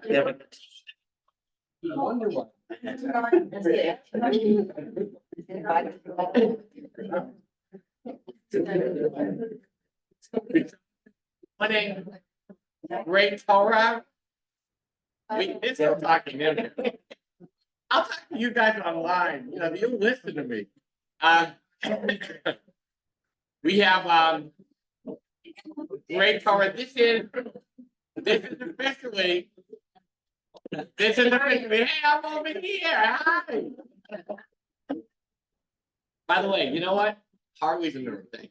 Yeah. Morning, great Torah. It's still talking. I'll talk to you guys online. You know, you listen to me. We have great Torah. This is officially. Hey, I'm over here. Hi. By the way, you know what? Harley's another thing.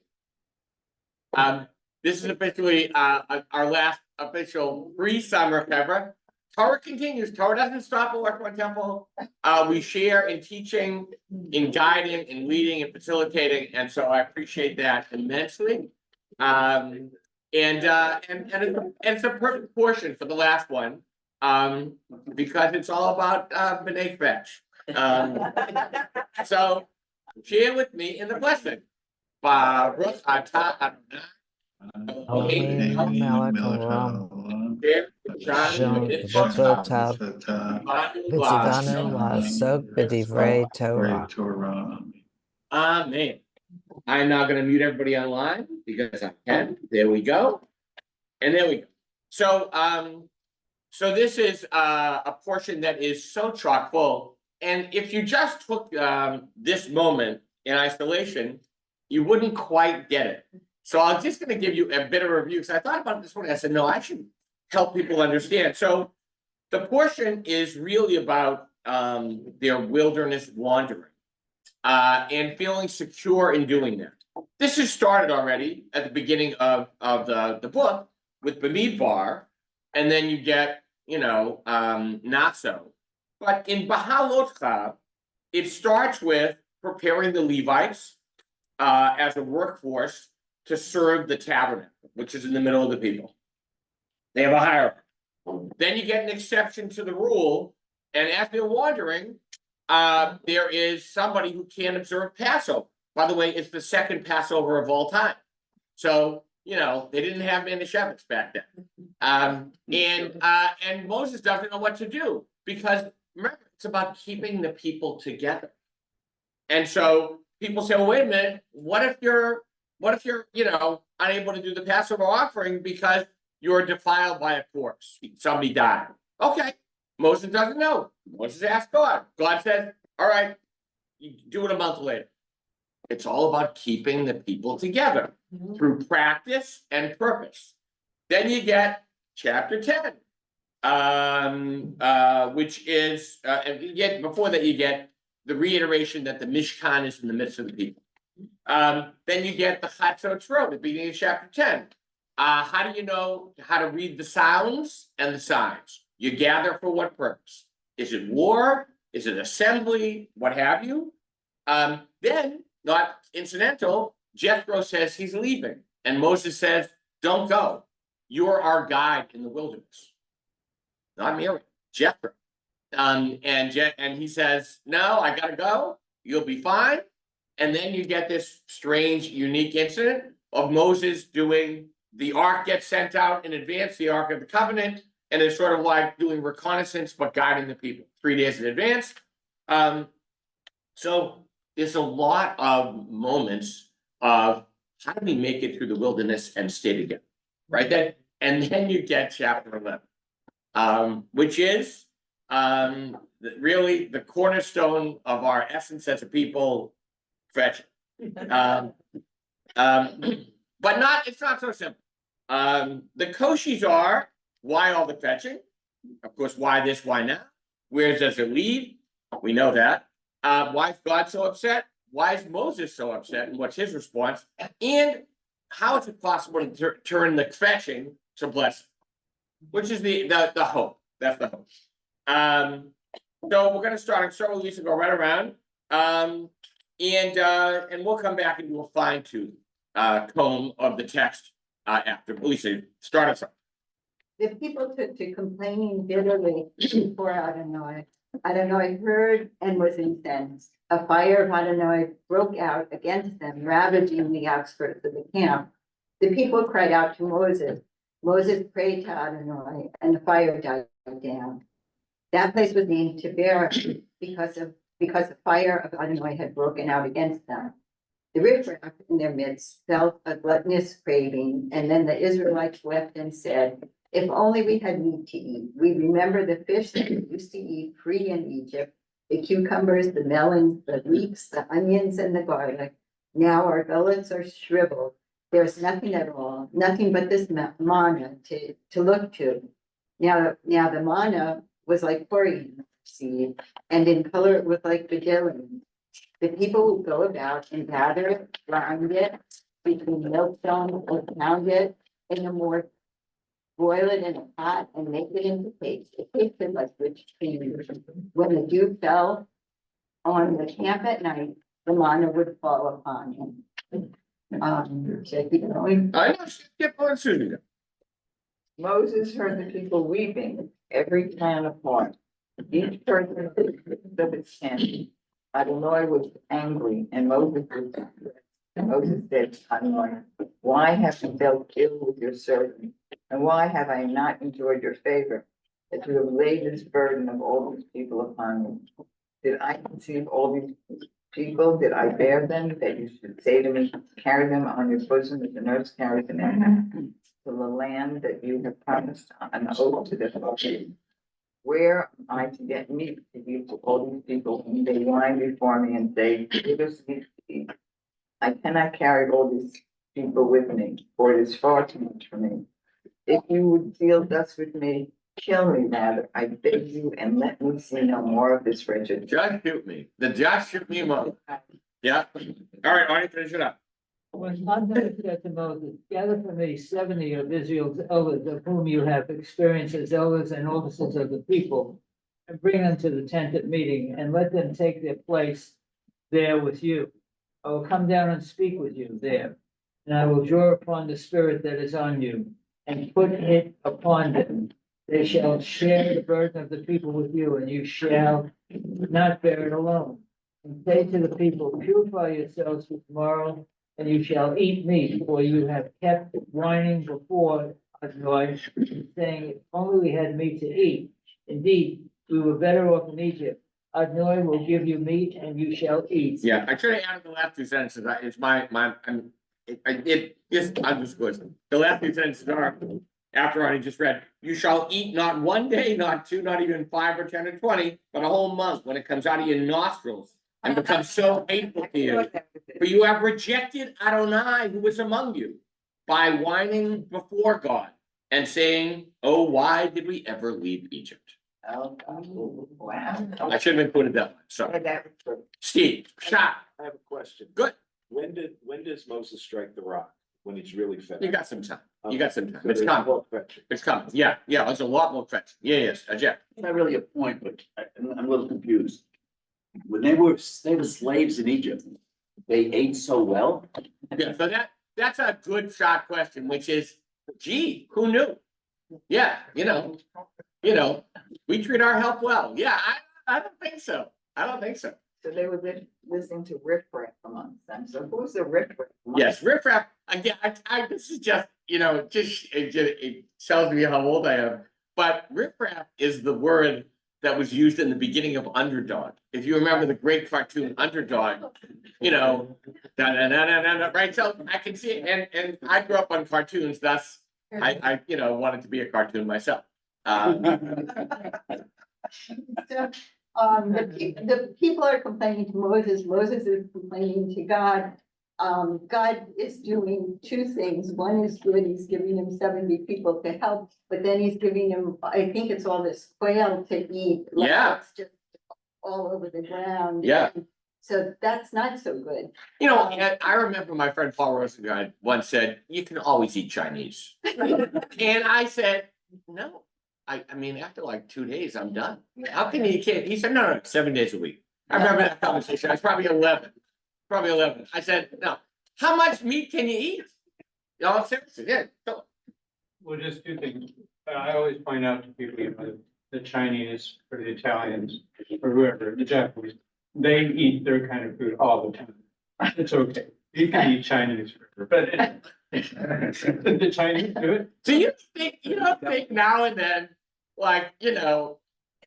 This is officially our last official pre-summer Chevrah. Torah continues. Torah doesn't stop at Larchmont Temple. We share in teaching, in guiding, in leading, and facilitating, and so I appreciate that immensely. And it's a perfect portion for the last one, because it's all about B'nai Fetch. So share with me in the blessing. Baruch atah Adonai Melech haolam, mitzvotav, v'tzivanu la'asok b'divrei Torah. Amen. I'm now going to mute everybody online because I can. There we go. And there we go. So, so this is a portion that is so chock full. And if you just took this moment in isolation, you wouldn't quite get it. So I'm just going to give you a bit of a review because I thought about this one. I said, no, I should help people understand. So the portion is really about their wilderness wandering and feeling secure in doing that. This has started already at the beginning of the book with Bamidbar, and then you get, you know, not so. But in Bahalotcha, it starts with preparing the Levites as a workforce to serve the tabernacle, which is in the middle of the people. They have a hierarchy. Then you get an exception to the rule, and as they're wandering, there is somebody who can't observe Passover. By the way, it's the second Passover of all time. So, you know, they didn't have Manischewitz back then. And Moses doesn't know what to do because remember, it's about keeping the people together. And so people say, well, wait a minute, what if you're, you know, unable to do the Passover offering because you're defiled by a corpse? Somebody died. Okay. Moses doesn't know. Moses asks God. God says, all right, you do it a month later. It's all about keeping the people together through practice and purpose. Then you get chapter 10, which is, before that, you get the reiteration that the Mishkan is in the midst of the people. Then you get the Chatzot Shro, the beginning of chapter 10. How do you know how to read the sounds and the signs? You gather for what purpose? Is it war? Is it assembly? What have you? Then, not incidental, Jethro says he's leaving. And Moses says, don't go. You're our guide in the wilderness. Not Miriam, Jethro. And he says, no, I gotta go. You'll be fine. And then you get this strange, unique incident of Moses doing, the ark gets sent out in advance, the Ark of the Covenant, and it's sort of like doing reconnaissance, but guiding the people 3 days in advance. So there's a lot of moments of how do we make it through the wilderness and stay together, right? And then you get chapter 11, which is really the cornerstone of our essence as a people, fetching. But it's not so simple. The koshis are, why all the fetching? Of course, why this, why now? Where does it lead? We know that. Why is God so upset? Why is Moses so upset? And what's his response? And how is it possible to turn the fetching to blessing? Which is the hope. That's the hope. So we're going to start with Lisa, go right around. And we'll come back and do a fine-tooth comb of the text after. Lisa, start us off. The people took to complaining bitterly before Adonai. Adonai heard and was incensed. A fire of Adonai broke out against them, ravaging the outskirts of the camp. The people cried out to Moses, Moses prayed to Adonai and the fire died down. That place was named Chevrah because the fire of Adonai had broken out against them. The riffraff in their midst felt a gluttonous craving, and then the Israelites wept and said, if only we had meat to eat. We remember the fish that we used to eat free in Egypt, the cucumbers, the melons, the leeks, the onions, and the garlic. Now our gullets are shriveled. There's nothing at all, nothing but this manna to look to. Now the manna was like coriander seed, and in color it was like bdellium. The people would go about and gather it, grind it between millstones, or pound it in the mortar, boil it in a pot, and make it into paste. It tasted like rich cream. When the dew fell on the camp at night, the manna would fall upon him. Should I keep going? I know, skip on Susan. Moses heard the people weeping, every clan apart. Each person of its tent. Adonai was angry, and Moses was angry. And Moses said to Adonai, why have you dealt ill with your servant? And why have I not enjoyed your favor, that you have laid this burden of all these people upon me? Did I conceive all these people? Did I bear them, that you should say to me, carry them on your bosom as a nurse carries an infant to the land that you have promised an oath to their fathers? Where am I to get meat to give to all these people when they whine before me and say, give us meat to eat? I cannot carry all these people with me, for it is far too much for me. If you would deal thus with me, kill me rather, I beg you, and let me see no more of this wretched. Just shoot me. The just shoot me moment. Yeah. All right, Arnie, finish it up. When Adonai said to Moses, gather for me 70 of Israel's elders, of whom you have experience as elders and officers of the people, and bring them to the tent of meeting, and let them take their place there with you. I will come down and speak with you there, and I will draw upon the spirit that is on you, and put it upon them. They shall share the burden of the people with you, and you shall not bear it alone. And say to the people, purify yourselves for tomorrow, and you shall eat meat, for you have kept whining before Adonai, saying, if only we had meat to eat. Indeed, we were better off in Egypt. Adonai will give you meat, and you shall eat. Yeah, I should have added the last two sentences. It's I'm just good. The last two sentences are, after Arnie just read, you shall eat not one day, not two, not even 5 or 10 or 20, but a whole month when it comes out of your nostrils and becomes so hateful to you. For you have rejected Adonai, who was among you, by whining before God and saying, oh, why did we ever leave Egypt? Oh, wow. I should have included that one. Sorry. Steve, shot. I have a question. Good. When does Moses strike the rock? When he's really finished? You got some time. You got some time. So It's there's coming. more question. It's coming. Yeah, there's a lot more questions. Yes, Jeff. It's not really a point, but I'm a little confused. When they were slaves in Egypt, they ate so well? Yeah, so that's a good shot question, which is, gee, who knew? Yeah, we treat our help well. Yeah, I don't think so. I don't think so. So they were listening to riffraff amongst them. So who's the riffraff? Yes, riffraff. Again, this is just, it tells me how old I am. But riffraff is the word that was used in the beginning of Underdog. If you remember the great cartoon Underdog, right? So I can see it, and I grew up on cartoons, thus I wanted to be a cartoon myself. So, the people are complaining to Moses, Moses is complaining to God. God is doing two things. One is good, he's giving him 70 people to help, but then he's giving him, I think it's all this quail to eat. Like, Yeah. it's just all over the ground. Yeah. So that's not so good. I remember my friend Paul Rosenguy once said, you can always eat Chinese. And I said, no, I mean, after like 2 days, I'm done. How can you can't? He said, no, 7 days a week. I remember that conversation. I was probably 11. I said, no, how much meat can you eat? No, seriously, yeah. Well, just two things. I always point out to people, the Chinese or the Italians or whoever, the Japanese, they eat their kind of food all the time. It's okay. You can eat Chinese food, but The Chinese do it. Do you don't think now and then, like,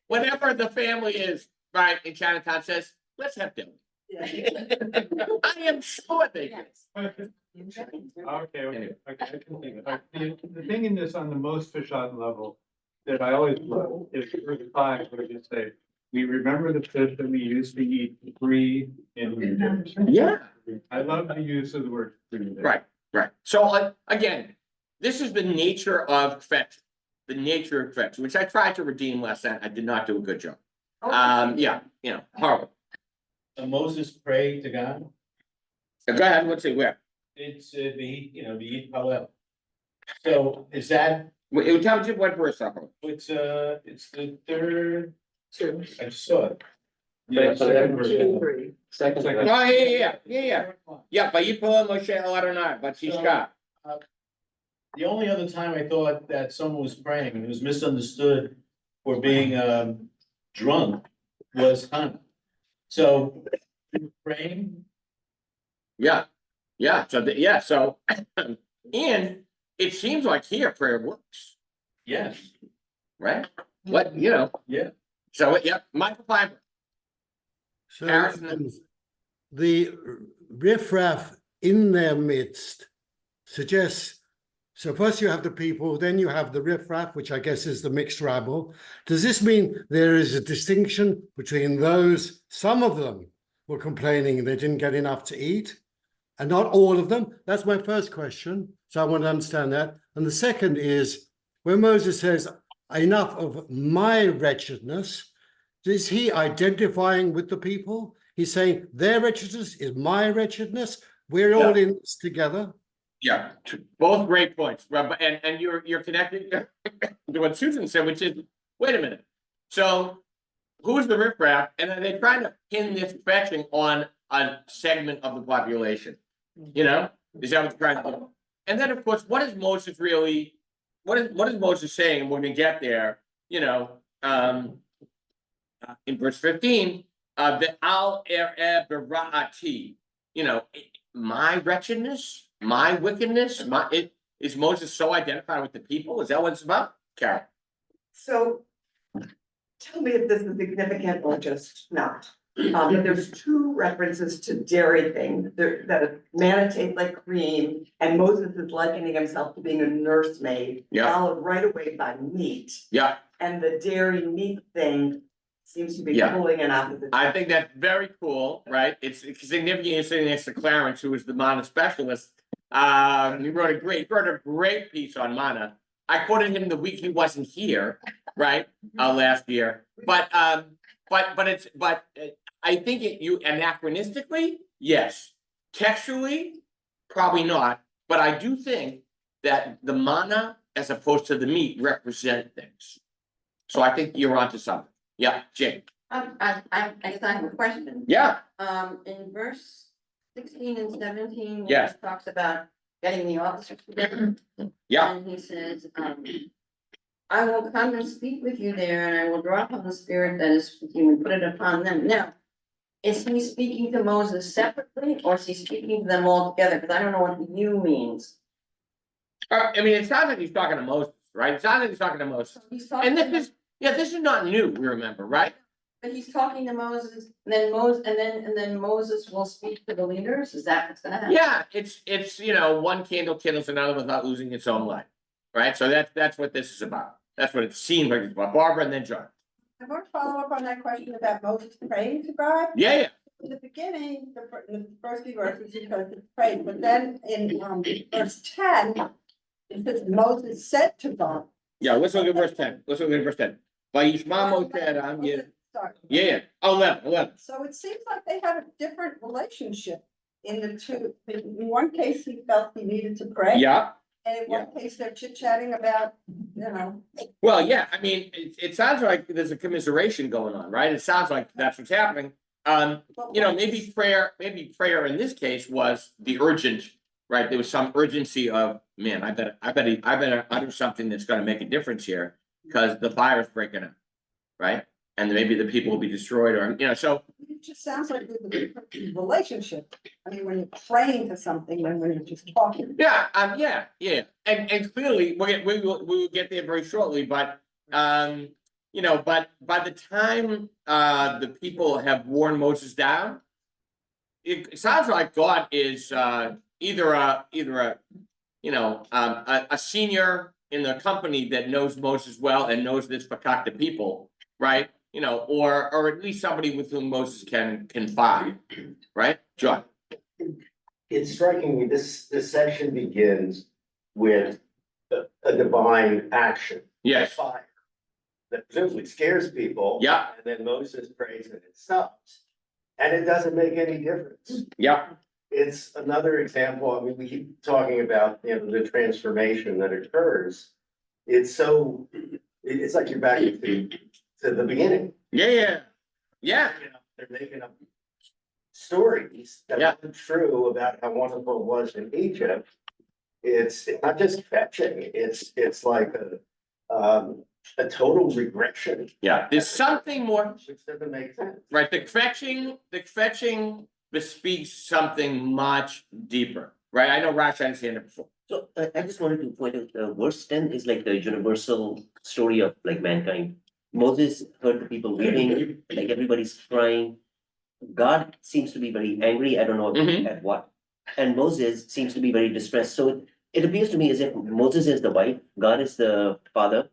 whenever the family is, right, in Chinatown says, let's have dinner. I am sure they do. Okay, Anyway. I can think of it. The thing in this on the most fish on level that I always love is verse 5, where you say, we remember the fish that we used to eat free in Egypt. Yeah. I love the use of the word free. there. Right. So again, this is the nature of fetch, which I tried to redeem last night. I did not do a good job. Horrible. Moses prayed to God. So go ahead, let's see where. It's the Hallel. So is that, Wait, tell me what verse, Uncle. it's the third, Two. I just saw it. Yeah, so second that- verse. Two, three. Second. Oh, yeah. Yeah, but you pull Moshe Adonai, but she's got. The only other time I thought that someone was praying, and it was misunderstood for being drunk, was Hannah. So praying, Yeah, so, and it seems like here prayer works, yes, right? What, yeah. so, Michael Piper. So Harrison. the riffraff in their midst suggests, so first you have the people, then you have the riffraff, which I guess is the mixed rabble. Does this mean there is a distinction between those, some of them were complaining they didn't get enough to eat, and not all of them? That's my first question. So I want to understand that. And the second is, when Moses says, enough of my wretchedness, is he identifying with the people? He's saying their wretchedness is my wretchedness. We're all in this together. Yeah, both great points, and you're connected to what Susan said, which is, wait a minute. So who's the riffraff? And then they're trying to pin this fetching on a segment of the population. Is that what they're trying to do? And then, of course, what is Moses really, what is Moses saying? And when we get there, in verse 15, the al bera'ati, my wretchedness, my wickedness, is Moses so identified with the people? Is that what it's about? Carol. So tell me if this is significant or just not. But there's two references to dairy things that manna tastes like cream, and Moses is likening himself to being a nursemaid, followed right away by meat. Yeah. And the dairy meat thing seems to be Yeah. pulling an opposite. I think that's very cool, right? It's significant. You're sitting next to Clarence, who is the mana specialist. He wrote a great piece on mana. I quoted him the week he wasn't here, right? Last year, but I think you anachronistically, yes. Textually, probably not. But I do think that the mana, as opposed to the meat, represent things. So I think you're onto something. Yeah, Jane. I guess I have a question. Yeah. In verse 16 and 17. Yes. It talks about getting the officers together. Yeah. And he says, I will come and speak with you there, and I will draw upon the spirit that is with you and put it upon them. Now, is he speaking to Moses separately, or is he speaking to them all together? Because I don't know what the you means. I mean, it sounds like he's talking to Moses, right? It sounds like he's talking to Moses. So he's talking And this is not new, we remember, right? But he's talking to Moses, and then Moses will speak to the leaders. Is that what's gonna happen? Yeah, it's one candle kindles another without losing its own light, right? So that's what this is about. That's what it seems like it's about. Barbara and then John. I want to follow up on that question about Moses praying to God. Yeah. In the beginning, the first few verses, because it's praying, but then in verse 10, it says Moses said to God. Yeah, let's look at verse 10. Vayishma Moshe Adam, yeah. 11. So it seems like they have a different relationship in the two. In one case, he felt he needed to pray. Yeah. And in one case, they're chit-chatting about, Well, yeah, I mean, it sounds like there's a commiseration going on, right? It sounds like that's what's happening. Maybe prayer in this case was the urgent, right? There was some urgency of, man, I better utter something that's gonna make a difference here, because the fire's breaking out, right? and maybe the people will be destroyed, or, so, It just sounds like there's a different relationship. I mean, when you're praying to something, than when you're just talking. yeah, and clearly, we will get there very shortly, but, but by the time, the people have worn Moses down, it sounds like God is, either a senior in the company that knows Moses well and knows this fakakta people, right? Or at least somebody with whom Moses can confide, right? John? It's striking me, this section begins with a divine action. Yes. Fire. That presumably scares people. Yeah. And then Moses prays and it stops. And it doesn't make any difference. Yeah. It's another example. I mean, we keep talking about, the transformation that occurs. It's like you're back to the beginning. Yeah. They're making up stories that aren't true about how wonderful it was in Egypt. It's not just fetching, it's like a total regression. Yeah, there's something more, Which doesn't make sense. right? The fetching bespeaks something much deeper, right? I know Rash, I hadn't seen it before. So I just wanted to point out, verse 10 is like the universal story of like mankind. Moses heard the people weeping, like everybody's crying. God seems to be very angry, I don't know at what. And Moses seems to be very distressed. So it appears to me as if Moses is the wife, God is the father,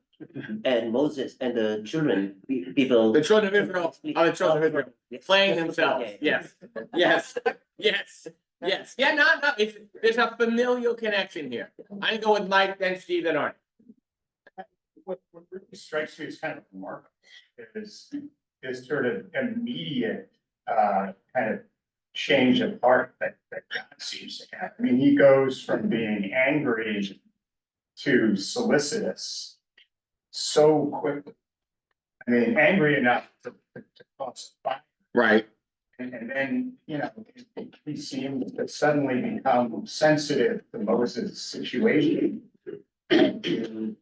and Moses and the children, people. The children of Israel are the children of Israel, playing themselves, yes. Yeah, no, there's a familial connection here. I go with Mike, then Steve, and Arnie. What really strikes me as kind of remarkable is sort of immediate kind of change of heart that God seems to have. I mean, he goes from being angry to solicitous so quickly. I mean, angry enough to cause fire. Right. And then, he seems to suddenly become sensitive to Moses' situation. And,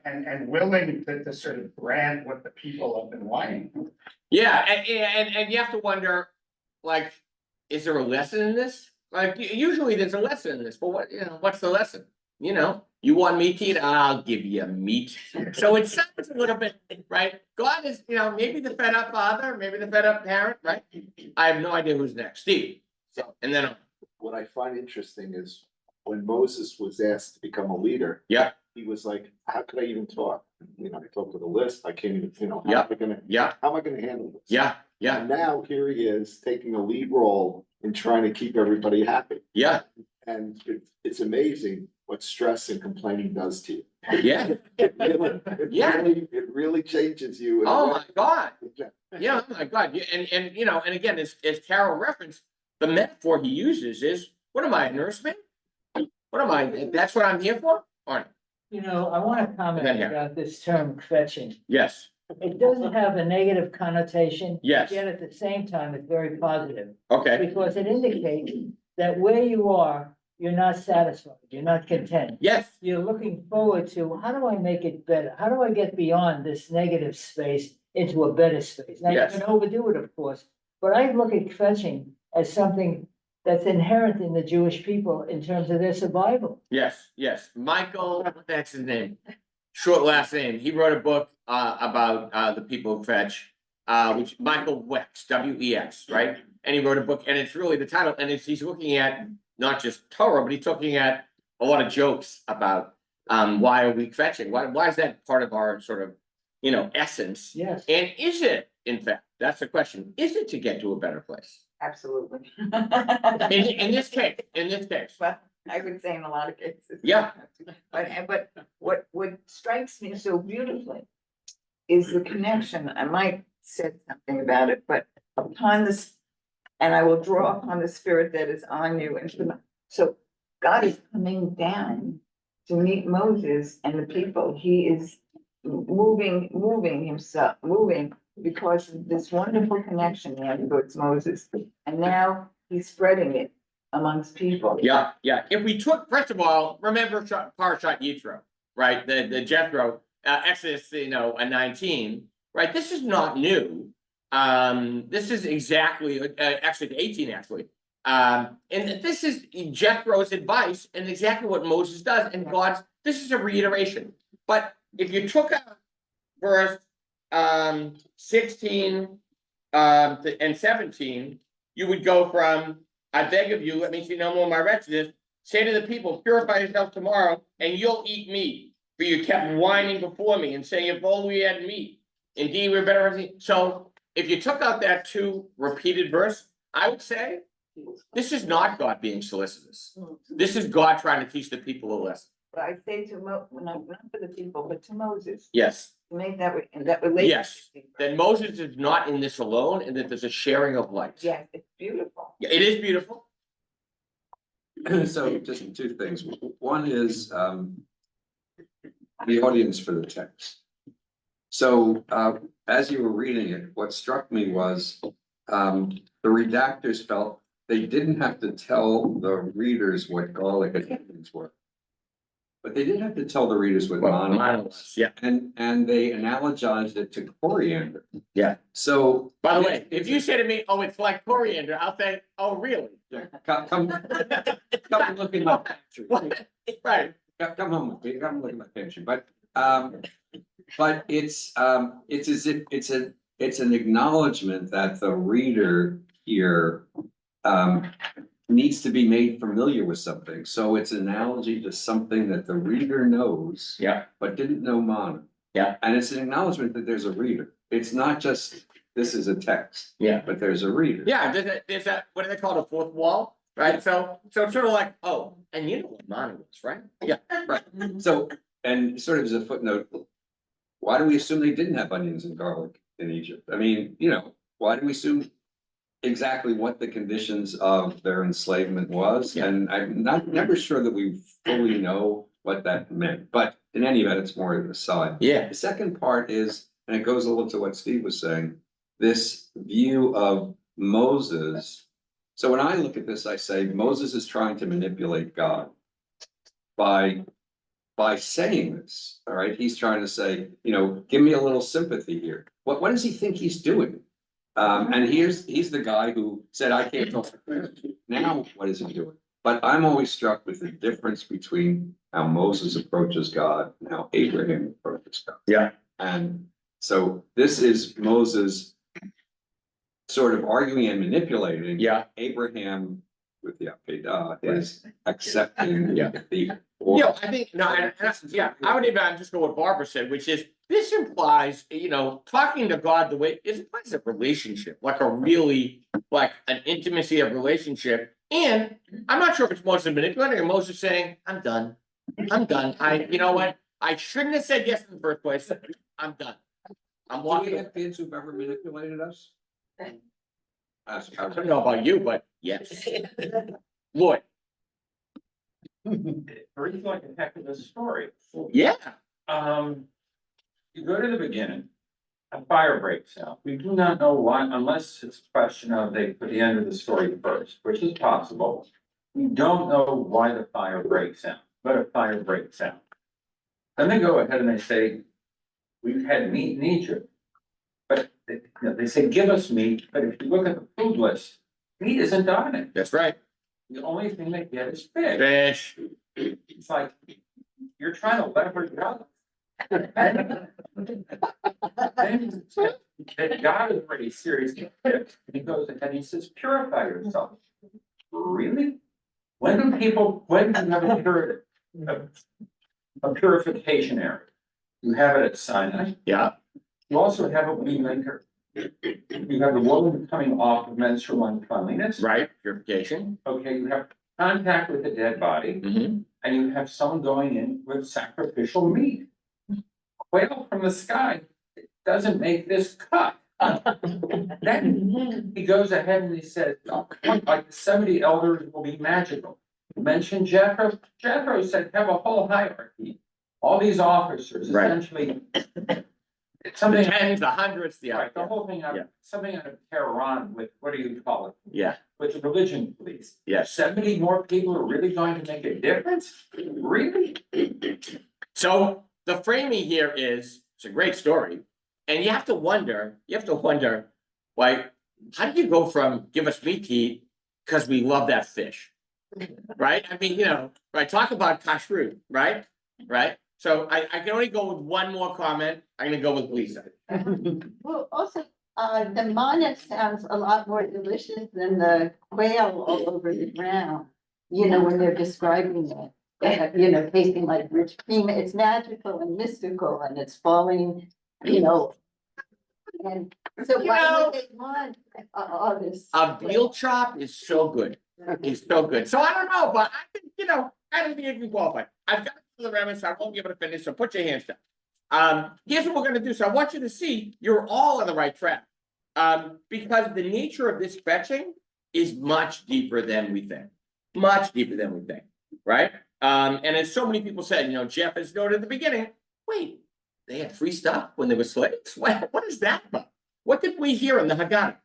and willing to sort of grant what the people have been wanting. Yeah, and you have to wonder, like, is there a lesson in this? Like, usually there's a lesson in this, but what's the lesson? You want meat to eat? I'll give you meat. So it sounds a little bit, right? God is, maybe the fed up father, maybe the fed up parent, right? I have no idea who's next. Steve. And then what I find interesting is when Moses was asked to become a leader. Yeah. He was like, how could I even talk? I talked to the list. I can't even, how am I gonna handle this? Yeah. And now here he is taking a lead role in trying to keep everybody happy. Yeah. And it's amazing what stress and complaining does to you. Yeah. It really changes you. Oh my God. Yeah, oh my God. And again, as Carol referenced, the metaphor he uses is, what am I, a nursemaid? What am I? That's what I'm here for? Arnie. I want to comment about this term fetching. Yes. It doesn't have a negative connotation. Yes. Yet at the same time, it's very positive. Okay. Because it indicates that where you are, you're not satisfied, you're not content. Yes. You're looking forward to, how do I make it better? How do I get beyond this negative space into a better space? Now, you can overdo it, of course, but I look at fetching as something that's inherent in the Jewish people in terms of their survival. Yes. Michael, what the heck's his name? Short last name. He wrote a book about the people who fetch, which Michael Wex, W-E-X, right? And he wrote a book, and it's really the title, and he's looking at not just Torah, but he's looking at a lot of jokes about why are we fetching? Why is that part of our sort of essence? Yes. And is it, in fact, that's the question, is it to get to a better place? Absolutely. In this case. Well, I would say in a lot of cases. Yeah. But what strikes me so beautifully is the connection. I might said something about it, but upon this, and I will draw upon the spirit that is on you. So God is coming down to meet Moses and the people. He is moving because of this wonderful connection he had towards Moses. And now he's spreading it amongst people. Yeah. If we took, first of all, remember Parashat Yitro, right? The Jethro, Exodus, 19, right? This is not new. This is exactly, actually 18 actually. And this is Jethro's advice and exactly what Moses does and God's, this is a reiteration. But if you took out verse 16 and 17, you would go from, I beg of you, let me see no more of my wretchedness. Say to the people, purify yourself tomorrow, and you'll eat meat. For you kept whining before me and saying, if only we had meat. Indeed, we're better. So if you took out that 2 repeated verse, I would say this is not God being solicitous. This is God trying to teach the people a lesson. But I say to not for the people, but to Moses, Yes. to make that, that relationship. Yes. That Moses is not in this alone and that there's a sharing of light. Yes, it's beautiful. Yeah, it is beautiful. So just 2 things. One is the audience for the text. So as you were reading it, what struck me was the redactors felt they didn't have to tell the readers what garlic and onions were. But they did have to tell the readers what monoliths. Yeah. And they analogized it to coriander. Yeah. So by the way, if you say to me, oh, it's like coriander, I'll say, oh, really? Come look in my pantry. Right. Come home with me. Come look in my pantry. But it's as if it's an acknowledgement that the reader here needs to be made familiar with something. So it's an analogy to something that the reader knows. Yeah. But didn't know mana. Yeah. And it's an acknowledgement that there's a reader. It's not just this is a text. Yeah. But there's a reader. Yeah, there's that, what do they call it, a fourth wall? Right, so it's sort of like, oh, and you know what mana is, right? Yeah. Right. So, and sort of as a footnote, why do we assume they didn't have onions and garlic in Egypt? I mean, why do we assume exactly what the conditions of their enslavement was? Yeah. And I'm never sure that we fully know what that meant, but in any event, it's more of an aside. Yeah. The second part is, and it goes a little to what Steve was saying, this view of Moses. So when I look at this, I say Moses is trying to manipulate God by saying this. All right. He's trying to say, give me a little sympathy here. What does he think he's doing? And he's the guy who said, I can't talk. Now, what is he doing? But I'm always struck with the difference between how Moses approaches God and how Abraham approaches God. Yeah. And so this is Moses sort of arguing and manipulating. Yeah. Abraham with the Akedah is accepting the I think, I would even just go what Barbara said, which is, this implies, talking to God the way, it implies a relationship, like a really, like an intimacy of relationship. And I'm not sure if it's Moses manipulating or Moses saying, I'm done. You know what? I shouldn't have said yes in the first place. I'm done. I'm walking. Do we have kids who've ever manipulated us? I don't know about you, but yes. Lloyd. Or even like a heck of a story. Yeah. You go to the beginning, a fire breaks out. We do not know why, unless it's a question of they put the end of the story first, which is possible. We don't know why the fire breaks out, but a fire breaks out. Then they go ahead and they say, we've had meat in Egypt. But they say, give us meat, but if you look at the food list, meat isn't on it. That's right. The only thing they get is fish. Fish. It's like, you're trying to leverage it out. Then God is pretty serious. He goes ahead and he says, purify yourself. Really? When do you have a purification area? You have it at Sinai. Yeah. You also have it when you have the woman coming off of menstrual uncleanliness. Right, purification. Okay, you have contact with the dead body, and you have someone going in with sacrificial meat. Quail from the sky doesn't make this cut. Then he goes ahead and he says, like the 70 elders will be magical. Mention Jethro. Jethro said, have a whole hierarchy. All these officers, essentially. Something tens, the hundreds, the whole thing, something out of Tehran with, what do you call it? Yeah. With the religion police. Yes. 70 more people are really going to make a difference? Really? So the framing here is, it's a great story. And you have to wonder, like, how do you go from give us meat to eat because we love that fish? Right? I mean, right, talk about kashrut, right? Right? So I can only go with one more comment. I'm gonna go with Lisa. Well, also, the manna sounds a lot more delicious than the quail all over the ground. When they're describing it, tasting like rich cream, it's magical and mystical and it's falling, and so why would they want all this? A veal chop is so good. It's so good. So I don't know, but I think, I don't think you can qualify. I've got the remnants, so I won't be able to finish, so put your hands down. Here's what we're gonna do. So I want you to see you're all on the right track. Because the nature of this fetching is much deeper than we think. Much deeper than we think, right? And as so many people said, Jeff has noted at the beginning, wait, they had free stuff when they were slaves? What is that about? What did we hear in the Haggadah?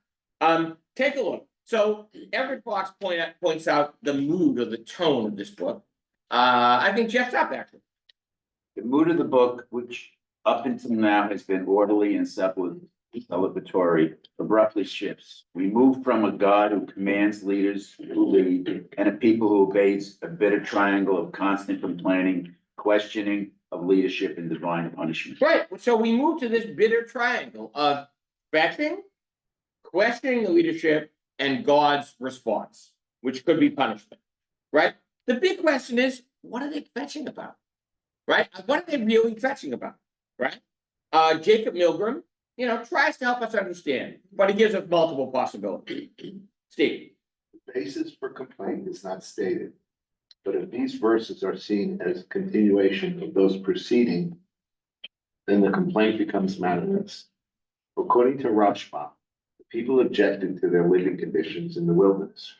Take a look. So Everett Fox points out the mood or the tone of this book. I think Jeff's up actually. The mood of the book, which up until now has been orderly and celebratory, abruptly shifts. We move from a God who commands leaders who lead and a people who obeys a bitter triangle of constant complaining, questioning of leadership and divine punishment. Right. So we move to this bitter triangle of fetching, questioning the leadership, and God's response, which could be punishment. Right? The big question is, what are they fetching about? Right? What are they really fetching about? Right? Jacob Milgram, tries to help us understand, but he gives us multiple possibilities. Steve. The basis for complaint is not stated, but if these verses are seen as a continuation of those preceding, then the complaint becomes manifest. According to Larchmont, the people objected to their living conditions in the wilderness.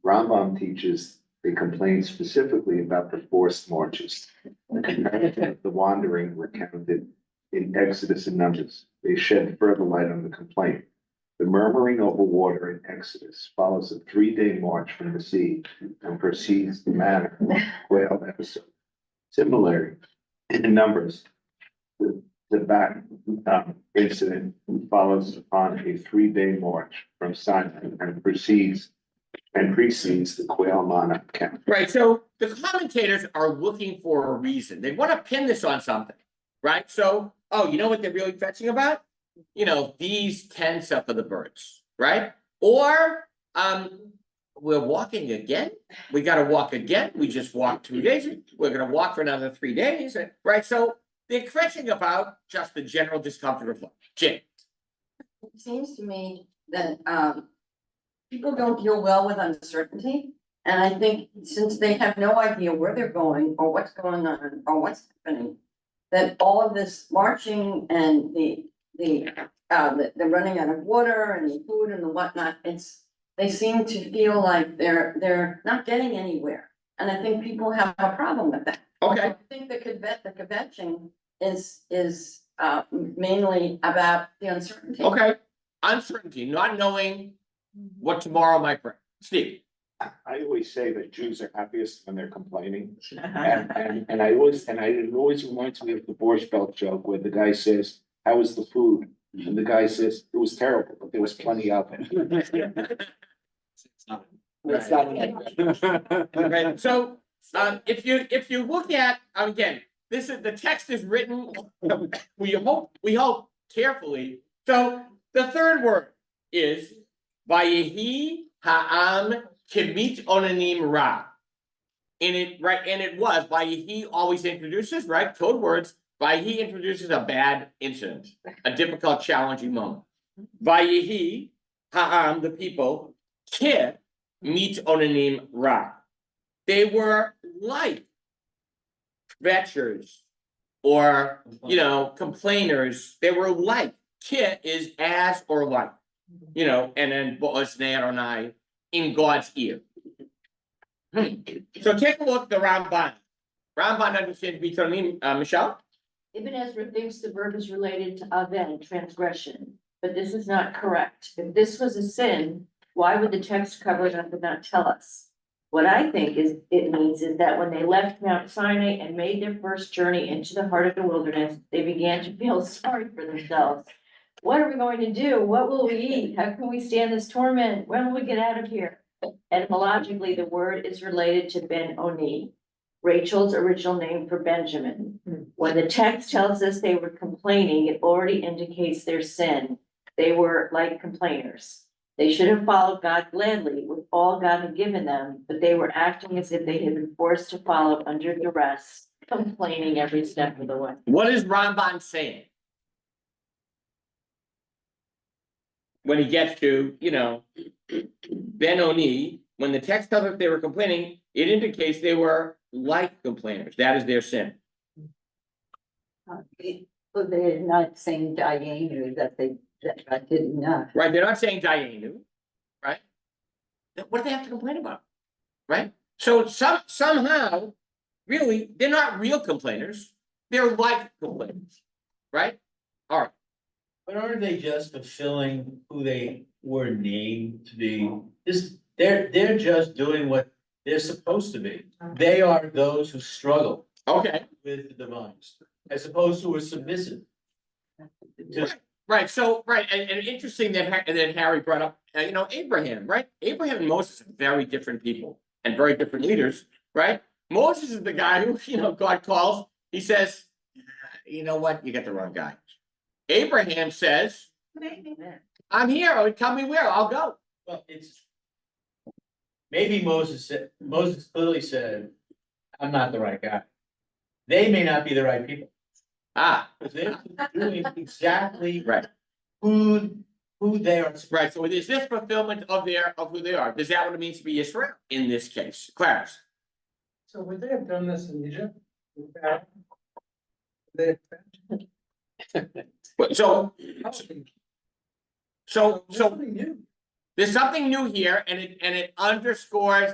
Rambam teaches they complained specifically about the forced marches. The comparison of the wandering recounted in Exodus and Numbers. They shed further light on the complaint. The murmuring over water in Exodus follows a 3-day march from the sea and precedes the manna quail episode. Similarly, in Numbers, the back incident follows upon a 3-day march from Sinai and precedes the quail manna account. Right. So the commentators are looking for a reason. They want to pin this on something. Right. So, you know what they're really fetching about? These tents up for the birds. Right. Or we're walking again. We got to walk again. We just walked 2 days. We're going to walk for another 3 days. Right. So they're fetching about just the general discomfort of life. Jim. It seems to me that people don't deal well with uncertainty. And I think since they have no idea where they're going or what's going on or what's happening, that all of this marching and the running out of water and the food and the whatnot, they seem to feel like they're not getting anywhere. And I think people have a problem with that. Okay. I think the convention is mainly about the uncertainty. Okay. Uncertainty, not knowing what tomorrow might bring. Steve. I always say that Jews are happiest when they're complaining. And it always reminds me of the Borscht Belt joke where the guy says, "How was the food?" And the guy says, "It was terrible, but there was plenty of it." Right. So if you look at, again, the text is written, we hope carefully. So the third word is Vayehi Ha'am Kibit Onanim Ra. And it was Vayehi always introduces, right? Code words. Vayehi introduces a bad incident, a difficult, challenging moment. Vayehi Ha'am, the people, Ki Mit Onanim Ra. They were like fetchers or complainers. They were like. Ki is as or like, and then Bo'oznei Adonai, in God's ear. So take a look at the Ramban. Ramban understands Bitonim, Michelle? Ibn Ezra thinks the verb is related to aven, transgression, but this is not correct. If this was a sin, why would the text cover it up and not tell us? What I think it means is that when they left Mount Sinai and made their first journey into the heart of the wilderness, they began to feel sorry for themselves What are we going to do? What will we eat? How can we stand this torment? When will we get out of here? Etymologically, the word is related to Ben-Oni, Rachel's original name for Benjamin. When the text tells us they were complaining, it already indicates their sin. They were like complainers. They should have followed God gladly with all God had given them, but they were acting as if they had been forced to follow under duress, complaining every step of the way. What is Ramban saying? When he gets to, Ben-Oni, when the text tells us they were complaining, it indicates they were like complainers. That is their sin. So they're not saying Dayenu that God did enough. Right, they're not saying Dayenu, right? What do they have to complain about? Right? So somehow, really, they're not real complainers. They're like complainers, right? All right. But aren't they just fulfilling who they were named to be? They're just doing what they're supposed to be. They are those who struggle. Okay. With the divines, as opposed to a submissive. Right, so, and interesting that Harry brought up, Abraham, right? Abraham and Moses are very different people and very different leaders, right? Moses is the guy who, God calls, he says, you know what, you got the wrong guy. Abraham says, I'm here, tell me where, I'll go. Well, maybe Moses clearly said, I'm not the right guy. They may not be the right people. Because they're doing exactly right who they are. Right. So is this fulfillment of who they are? Is that what it means to be Israel in this case? Clarence. So would they have done this in Egypt? So there's something new here, and it underscores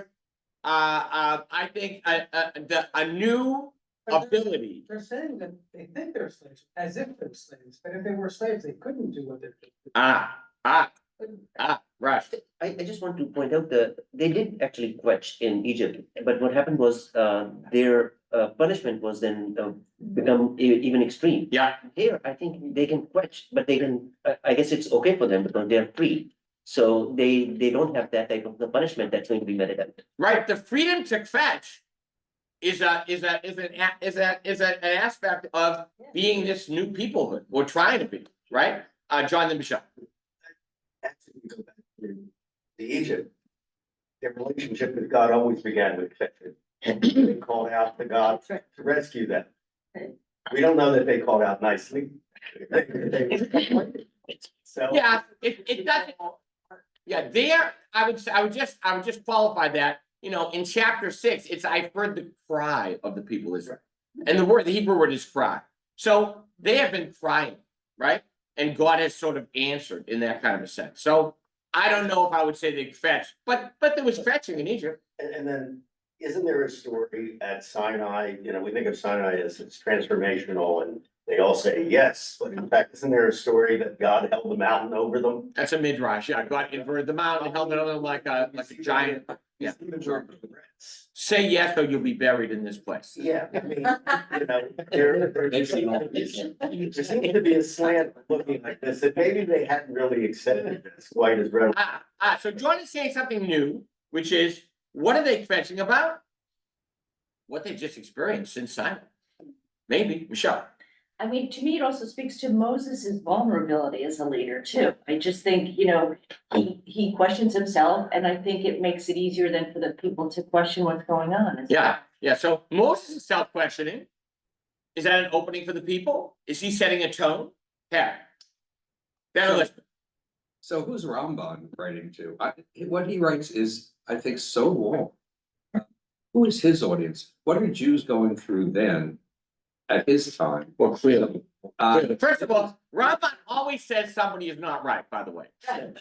I think a new ability. They're saying that they think they're slaves, as if they're slaves, but if they were slaves, they couldn't do what they're doing. Right. I just want to point out that they did actually quench in Egypt, but what happened was their punishment was then become even extreme. Yeah. Here, I think they can quench, but they can, I guess it's okay for them because they're free. So they don't have that type of the punishment that's going to be meted out. Right. The freedom to fetch is an aspect of being this new peoplehood or trying to be, right? John and Michelle. Go back to Egypt, their relationship with God always began with fetching. They called out to God to rescue them. We don't know that they called out nicely. So yeah, it doesn't. Yeah, there I would just qualify that. In chapter 6, it's I've heard the cry of the people of Israel, and the Hebrew word is cry. So they have been crying, right? And God has sort of answered in that kind of a sense. So I don't know if I would say they fetched, but there was fetching in Egypt. And then, isn't there a story at Sinai? We think of Sinai as it's transformational, and they all say yes, but in fact, isn't there a story that God held the mountain over them? That's a midrash. Yeah, God inverted the mountain, held it over them like a giant. Yeah. Say yes, or you'll be buried in this place. Yeah, I mean, there seems to be a slant looking like this, that maybe they hadn't really accepted this quite as readily. So John is saying something new, which is, what are they fetching about? What they just experienced in Sinai. Maybe, Michelle. I mean, to me, it also speaks to Moses's vulnerability as a leader too. I just think, he questions himself, and I think it makes it easier then for the people to question what's going on. Yeah. So Moses is self-questioning. Is that an opening for the people? Is he setting a tone? Yeah. So who's Ramban writing to? What he writes is, I think, so wrong. Who is his audience? What are Jews going through then? At his time. Well, clearly. First of all, Ramban always says somebody is not right, by the way.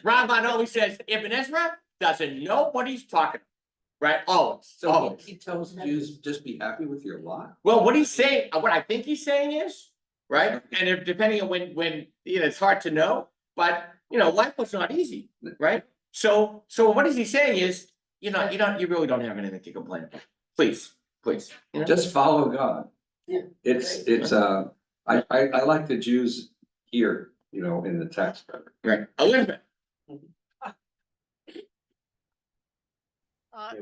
Ramban always says Ibn Ezra doesn't know what he's talking about, right? Always. So he tells Jews, just be happy with your lot. Well, what he's saying, what I think he's saying is, right? And if, depending on when it's hard to know, but life was not easy, right? So what is he saying is, you really don't have anything to complain about. Please. Just follow God. Yeah. I like the Jews here in the textbook. Right, Elizabeth, There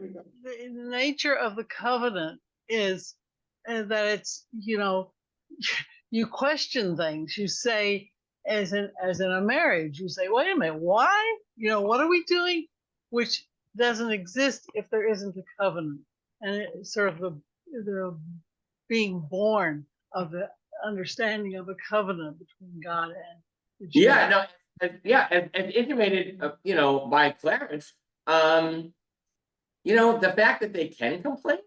we go. The nature of the covenant is that it's, you question things. You say, as in a marriage, you say, wait a minute, why? What are we doing? Which doesn't exist if there isn't a covenant. And it's sort of the being born of the understanding of a covenant between God and the Jew. yeah, no, as intimated, by Clarence, the fact that they can complain,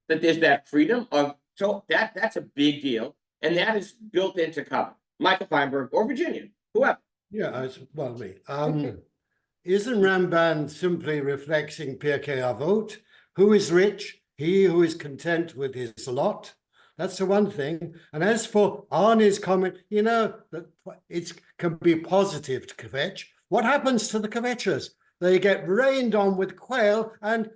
that there's that freedom of, so that's a big deal, and that is built into covenant. Michael Feinberg or Virginia, whoever. Yeah, well, me. Isn't Ramban simply reflecting Pirkei Avot? Who is rich? He who is content with his lot. That's the one thing. And as for Arnie's comment, that it can be positive to kvetch. What happens to the kvetchers? They get rained on with quail and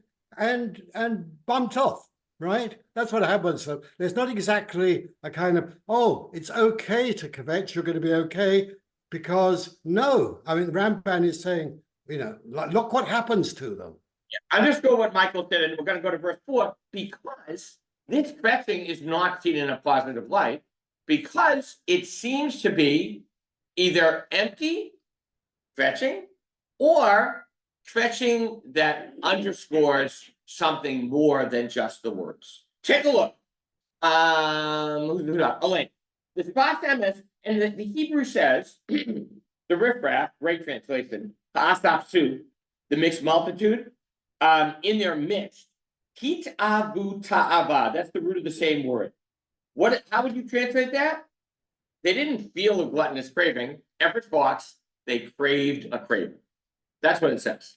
bumped off, right? That's what happens. So there's not exactly a kind of, oh, it's okay to kvetch, you're going to be okay, because no. I mean, Ramban is saying, look what happens to them. I'll just go what Michael said, and we're going to go to verse 4, because this fetching is not seen in a positive light, because it seems to be either empty fetching or fetching that underscores something more than just the words. Take a look. Elaine, the Spas Emes, and the Hebrew says, the riffraff, great translation, Ta'asapsu, the mixed multitude, in their midst. Kit'avu ta'ava, that's the root of the same word. How would you translate that? They didn't feel a gluttonous craving. Everett Fox, they craved a craving. That's what it says.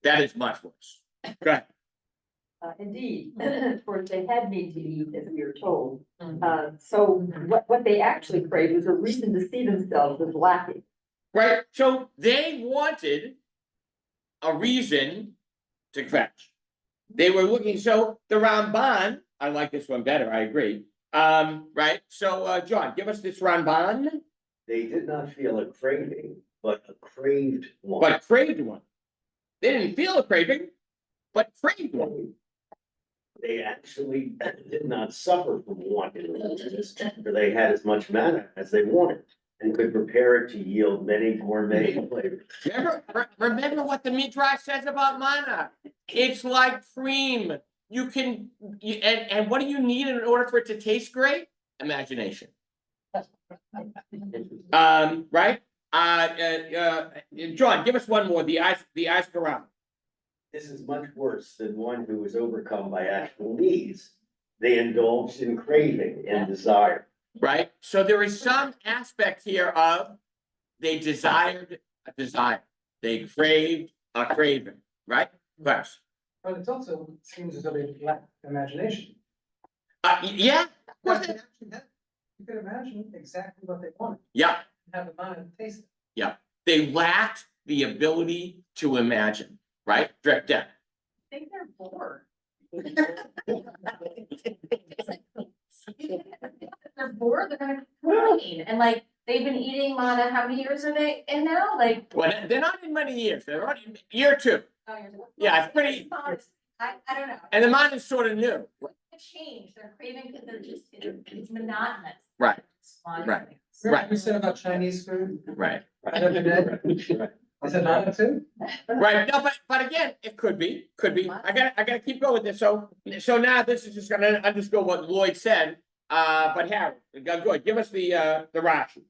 That is much worse. Go ahead. Indeed, for they had need to eat, as we are told. So what they actually craved was a reason to see themselves as lacking. Right, so they wanted a reason to fetch. They were looking, so the Ramban, I like this one better, I agree. Right, so John, give us this Ramban. They did not feel a craving, but a craved one. But craved one. They didn't feel a craving, but craved one. They actually did not suffer from wanting, for they had as much manna as they wanted and could prepare it to yield many gourmet flavors. Remember what the Midrash says about manna. It's like cream. And what do you need in order for it to taste great? Imagination. Right? John, give us one more. The Ashkaram. This is much worse than one who was overcome by actual needs. They indulged in craving and desire. Right? So there is some aspect here of they desired a desire. They craved a craving. Right? Yes. But it also seems as though they lack imagination. Yeah. Of course they You could imagine exactly what they wanted. Yeah. Have the mind and taste it. Yeah. They lacked the ability to imagine. Right? Direct down. I think they're bored. They're bored, they're gonna complain, and like, they've been eating manna, how many years are they in now, like? Well, they're not in many years, they're on year 2. Yeah, it's pretty, I don't know. and the mind is sort of new. Change, they're craving, because they're just, it's monotonous. Right. Remember Right. we said about Chinese food? Right. The other day? Is it not too? Right, no, but again, it could be. I gotta keep going with this, so now this is just gonna underscore what Lloyd said, but Harold, go, give us the Rashi.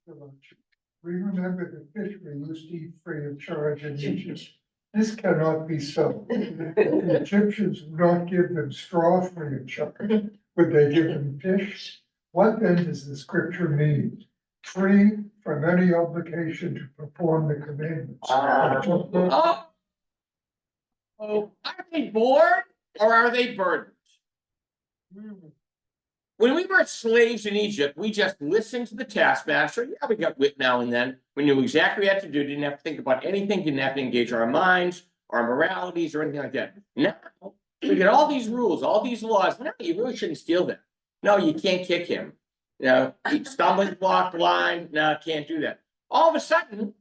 We remember the fish we used to eat free of charge in Egypt. This cannot be so. The Egyptians would not give them straw free of charge. Would they give them fish? What then does the scripture mean? Free from any obligation to perform the commandments. Are they bored or are they burdened? When we were slaves in Egypt, we just listened to the taskmaster. Yeah, we got whipped now and then. We knew exactly what to do. Didn't have to think about anything. Didn't have to engage our minds, our moralities, or anything like that. Now we get all these rules, all these laws. No, you really shouldn't steal them. No, you can't kick him. Stumbling block, blind. No, can't do that. all of a sudden,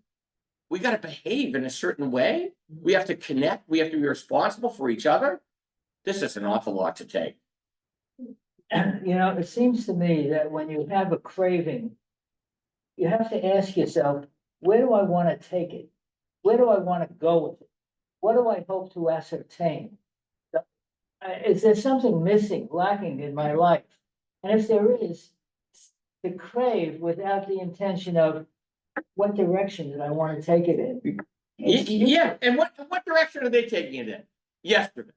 we gotta behave in a certain way. We have to connect, we have to be responsible for each other. This is an awful lot to take. You know, it seems to me that when you have a craving, you have to ask yourself, where do I want to take it? Where do I want to go with it? What do I hope to ascertain? Is there something missing, lacking in my life? And if there is, to crave without the intention of what direction did I want to take it in? Yeah, and what direction are they taking it in? Yesterday.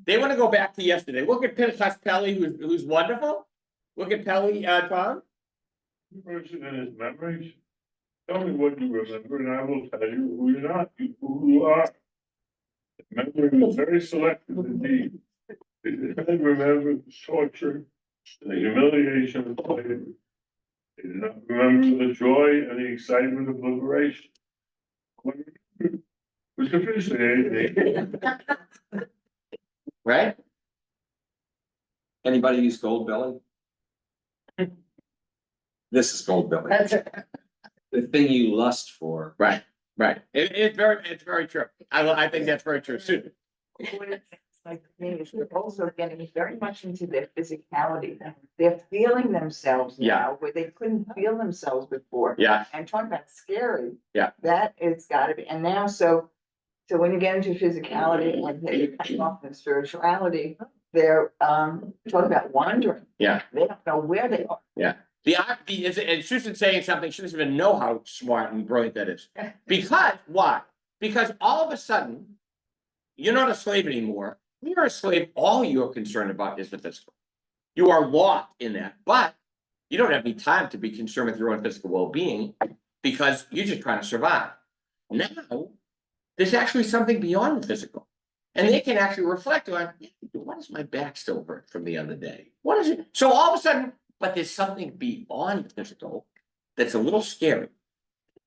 They want to go back to yesterday. Look at Pentecost Pelly, who's wonderful. Look at Pelly, Tom. Person in his memories. Tell me what you remember and I will tell you who you're not, who you are. Memory is very selective indeed. It did not remember the torture and the humiliation of slavery. It did not remember the joy and the excitement of liberation. Was sufficient. Right? Anybody use Gold Belly? This is Gold Belly. That's it. The thing you lust for. Right, right. It's very true. I think that's very true. Susan. What it seems like to me is they're also getting very much into their physicality. They're feeling themselves Yeah. now where they couldn't feel themselves before. Yeah. And talking about scary. Yeah. That it's gotta be, and now so when you get into physicality and you're cutting off the spirituality, they're talking about wandering. Yeah. They don't know where they are. Yeah. And Susan's saying something, she doesn't even know how smart and brilliant that is. Because, why? Because all of a sudden, you're not a slave anymore. You're a slave, all you're concerned about is the physical. You are locked in that, but you don't have any time to be concerned with your own physical well-being because you're just trying to survive. Now, there's actually something beyond the physical. And they can actually reflect on, why does my back still hurt from the other day? What is it? So all of a sudden, but there's something beyond the physical that's a little scary.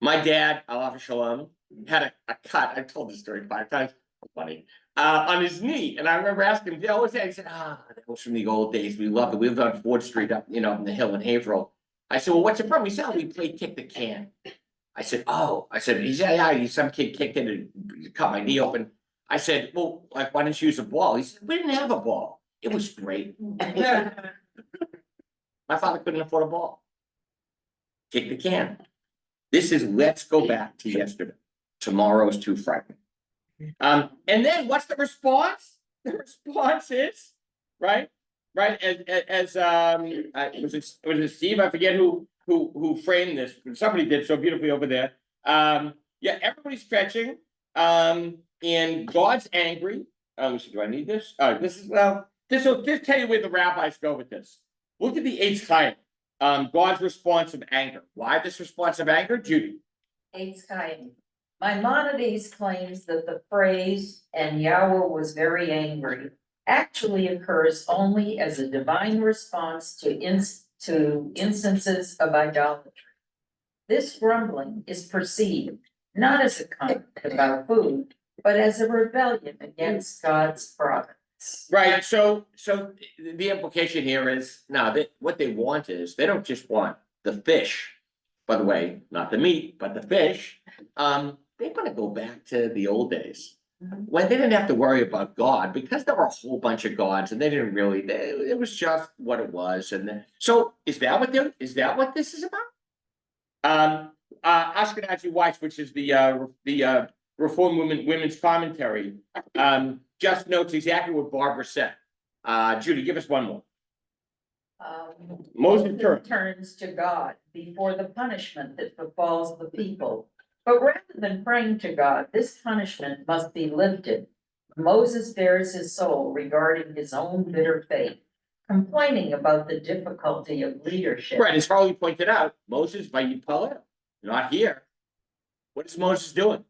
My dad, Alav Shalom, had a cut. I've told this story 5 times. Funny. On his knee. And I remember asking him, what's that? He said, that was from the old days. We loved it. We lived on 4th Street up, in the hill in Haverhill. I said, well, what's your problem? He said, we played kick the can. I said, he said, yeah, some kid kicked it and cut my knee open. I said, well, like, why didn't you use a ball? He said, we didn't have a ball. It was great. My father couldn't afford a ball. Kick the can. This is, let's go back to yesterday. Tomorrow is too frightening. And then what's the response? The response is, right, as was it Steve? I forget who framed this, but somebody did so beautifully over there. Yeah, everybody's stretching, and God's angry. Do I need this? This will just tell you where the rabbis go with this. Look at the 8th Chaim, God's response of anger. Why this response of anger, Judy? 8th Chaim. Maimonides claims that the phrase, and Yahweh was very angry, actually occurs only as a divine response to instances of idolatry. This grumbling is perceived not as a comment about food, but as a rebellion against God's providence. Right, so the implication here is, now, what they want is, they don't just want the fish, by the way, not the meat, but the fish. They want to go back to the old days, when they didn't have to worry about God, because there were a whole bunch of gods, and they didn't really, it was just what it was, and then, so is that what this is about? Ashkenazi Weiss, which is the Reform Women's Commentary, just notes exactly what Barbara said. Judy, give us one more. Moses turns to God before the punishment that befalls the people. But rather than praying to God, this punishment must be lifted. Moses bears his soul regarding his own bitter fate, complaining about the difficulty of leadership. Right, as Harley pointed out, Moses by Yipalel, not here. What is Moses doing?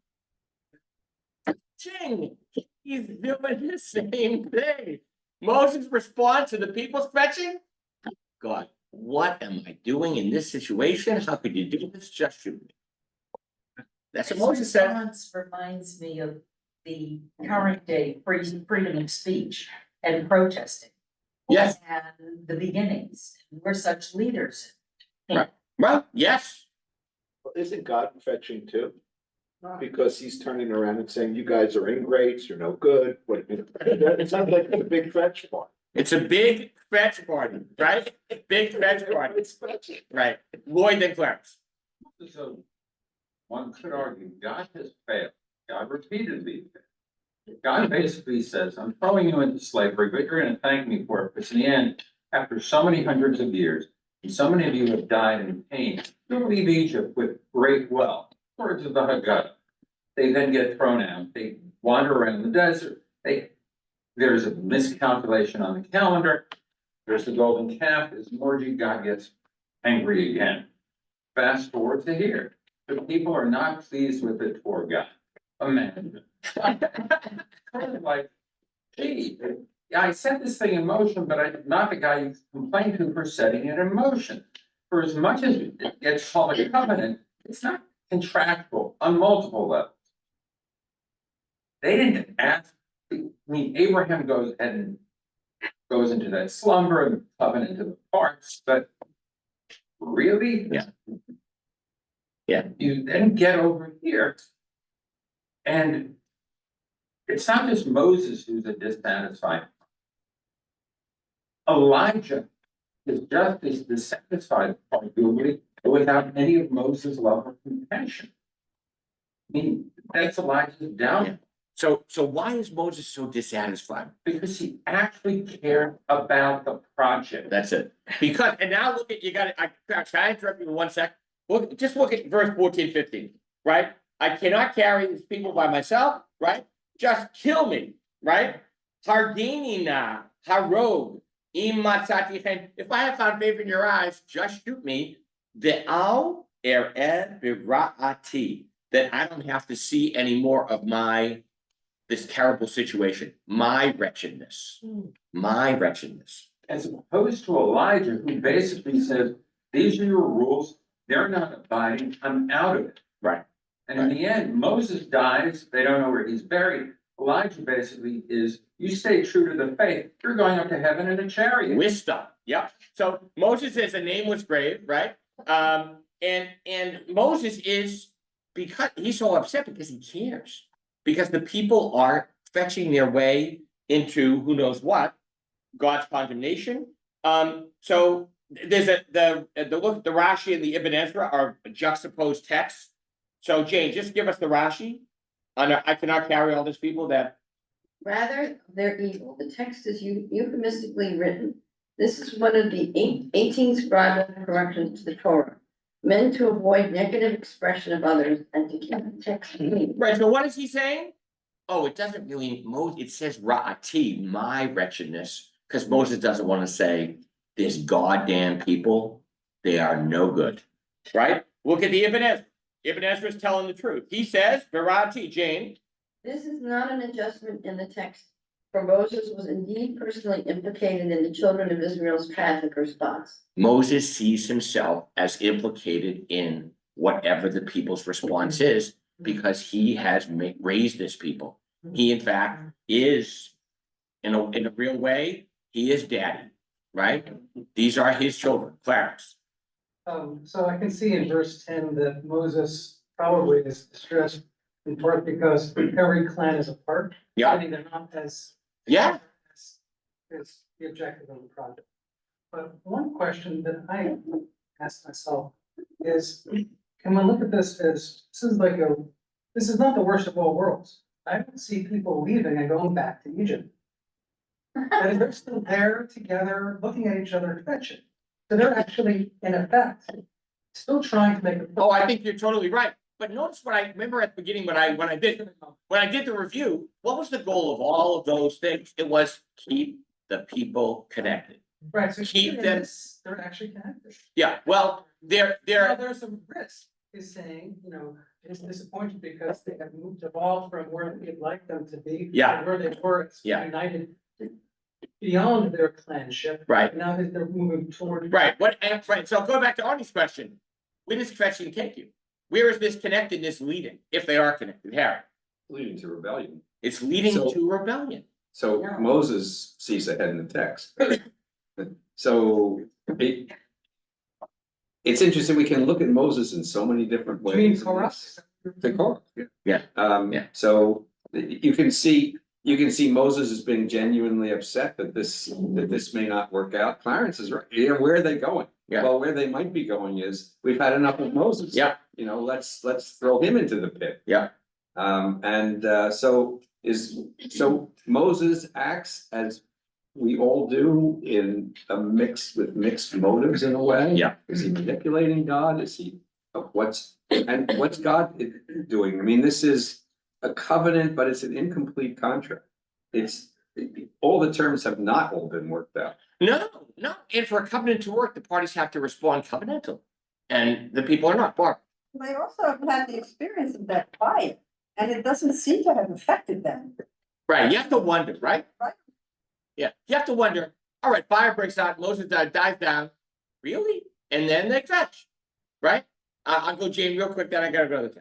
He's doing the same thing. Moses' response to the people's fetching? God, what am I doing in this situation? How could you do this? Just shoot me. That's what Moses said. Response reminds me of the current day freedom of speech and protesting. Yes. And the beginnings, we're such leaders. Right. Well, yes. Well, isn't God fetching too? Because he's turning around and saying, you guys are ingrates, you're no good, what, it sounds like a big fetch point. It's a big fetch party, right? Big fetch party, It's fetching. right? Lloyd and Clarence. So one could argue God has failed. God repeatedly failed. God basically says, I'm throwing you into slavery, but you're gonna thank me for it, because in the end, after so many hundreds of years, and so many of you have died in pain, you'll leave Egypt with great wealth. Words of the Haggadah. They then get thrown out, they wander around the desert, there's a miscalculation on the calendar, there's the golden calf, there's Morgy, God gets angry again. Fast forward to here, the people are not pleased with it toward God. Imagine. Kind of like, gee, I set this thing in motion, but I'm not the guy you complain to for setting it in motion. For as much as it gets called a covenant, it's not contractual on multiple levels. They didn't ask, I mean, Abraham goes ahead and goes into that slumber and covenant of the parts, but really? Yeah. Yeah. You then get over here. And it's not just Moses who's a dissatisfied. Elijah is just as dissatisfied, arguably, without any of Moses' love or compassion. I mean, that's Elijah's down. So why is Moses so dissatisfied? Because he actually cared about the project. That's it. Because, and now look at, can I interrupt you for 1 sec? Look, just look at verse 14, 15, right? I cannot carry these people by myself, right? Just kill me, right? Hardinina, harog, imatzati. If I have found favor in your eyes, just shoot me. Ve'al ered b'ra'ati. That I don't have to see any more of this terrible situation, my wretchedness, As opposed to Elijah, who basically says, these are your rules, they're not abiding, I'm out of it. Right. And in the end, Moses dies, they don't know where he's buried. Elijah basically is, you stay true to the faith, you're going up to heaven in a chariot. Wisdom, yep. So Moses says a nameless grave, right? And Moses is, because he's so upset because he cares. Because the people are fetching their way into who knows what, God's condemnation. So there's the Rashi and the Ibn Ezra are juxtaposed texts. So Jane, just give us the Rashi. I cannot carry all these people that. Rather, they're evil. The text is euphemistically written. This is one of the 18 scribal corrections to the Torah, meant to avoid negative expression of others and to keep the text clean. Right, so what is he saying? Oh, it doesn't really, it says ra'ati, my wretchedness, because Moses doesn't want to say, this goddamn people, they are no good, right? Look at the Ibn Ezra. Ibn Ezra is telling the truth. He says, ra'ati, Jane. This is not an adjustment in the text, for Moses was indeed personally implicated in the children of Israel's tragic response. Moses sees himself as implicated in whatever the people's response is, because he has raised this people. He, in fact, is, in a real way, he is daddy, right? These are his children, Clarence. So I can see in verse 10 that Moses probably is distressed in part because every clan is apart. Yeah. And they're not as. Yeah. As the objective of the project. But one question that I ask myself is, can we look at this as, this is not the worst of all worlds. I don't see people leaving and going back to Egypt. And they're still there together, looking at each other fetching. So they're actually, in effect, still trying to make a. Oh, I think you're totally right. But notice what I remember at the beginning when I did the review, what was the goal of all of those things? It was keep the people connected. Right, so keep them. They're actually connected. Yeah, well, There's some risk, is saying, is disappointed because they have evolved from where we'd like them to be. Yeah. To where they were united beyond their clanship. Right. Now that they're moving toward. Right, right, so going back to Arnie's question, where does fetching take you? Where is this connectedness leading, if they are connected, Harry? Leading to rebellion. It's leading to rebellion. So Moses sees ahead in the text. So it's interesting, we can look at Moses in so many different ways. You mean in Korah? this. To Korah, yeah. Yeah. Yeah. So you can see Moses is being genuinely upset that this may not work out. Clarence is right. Yeah, where are they going? Yeah. Well, where they might be going is, we've had enough of Moses. Yeah. You know, let's throw him into the pit. Yeah. So Moses acts as we all do in mixed motives in a way. Yeah. Is he manipulating God? Is he, what's God doing? I mean, this is a covenant, but it's an incomplete contract. All the terms have not all been worked out. No. And for a covenant to work, the parties have to respond covenantal. And the people are not. Barb. They also have had the experience of that fire, and it doesn't seem to have affected them. Right, you have to wonder, right? Right. Yeah, you have to wonder, all right, fire breaks out, Moses dies down, really? And then they fetch, right? I'll go Jane real quick, then I gotta go to the.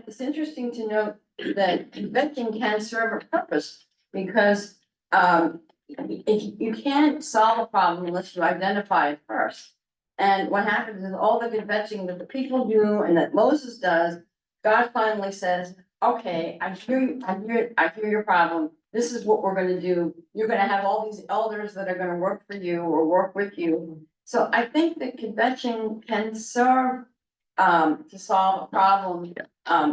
It's interesting to note that convention can serve a purpose, because if you can't solve a problem unless you identify it first. And what happens is all the convention that the people do and that Moses does, God finally says, okay, I hear your problem. This is what we're gonna do. You're gonna have all these elders that are gonna work for you or work with you. So I think that convention can serve to solve a problem. When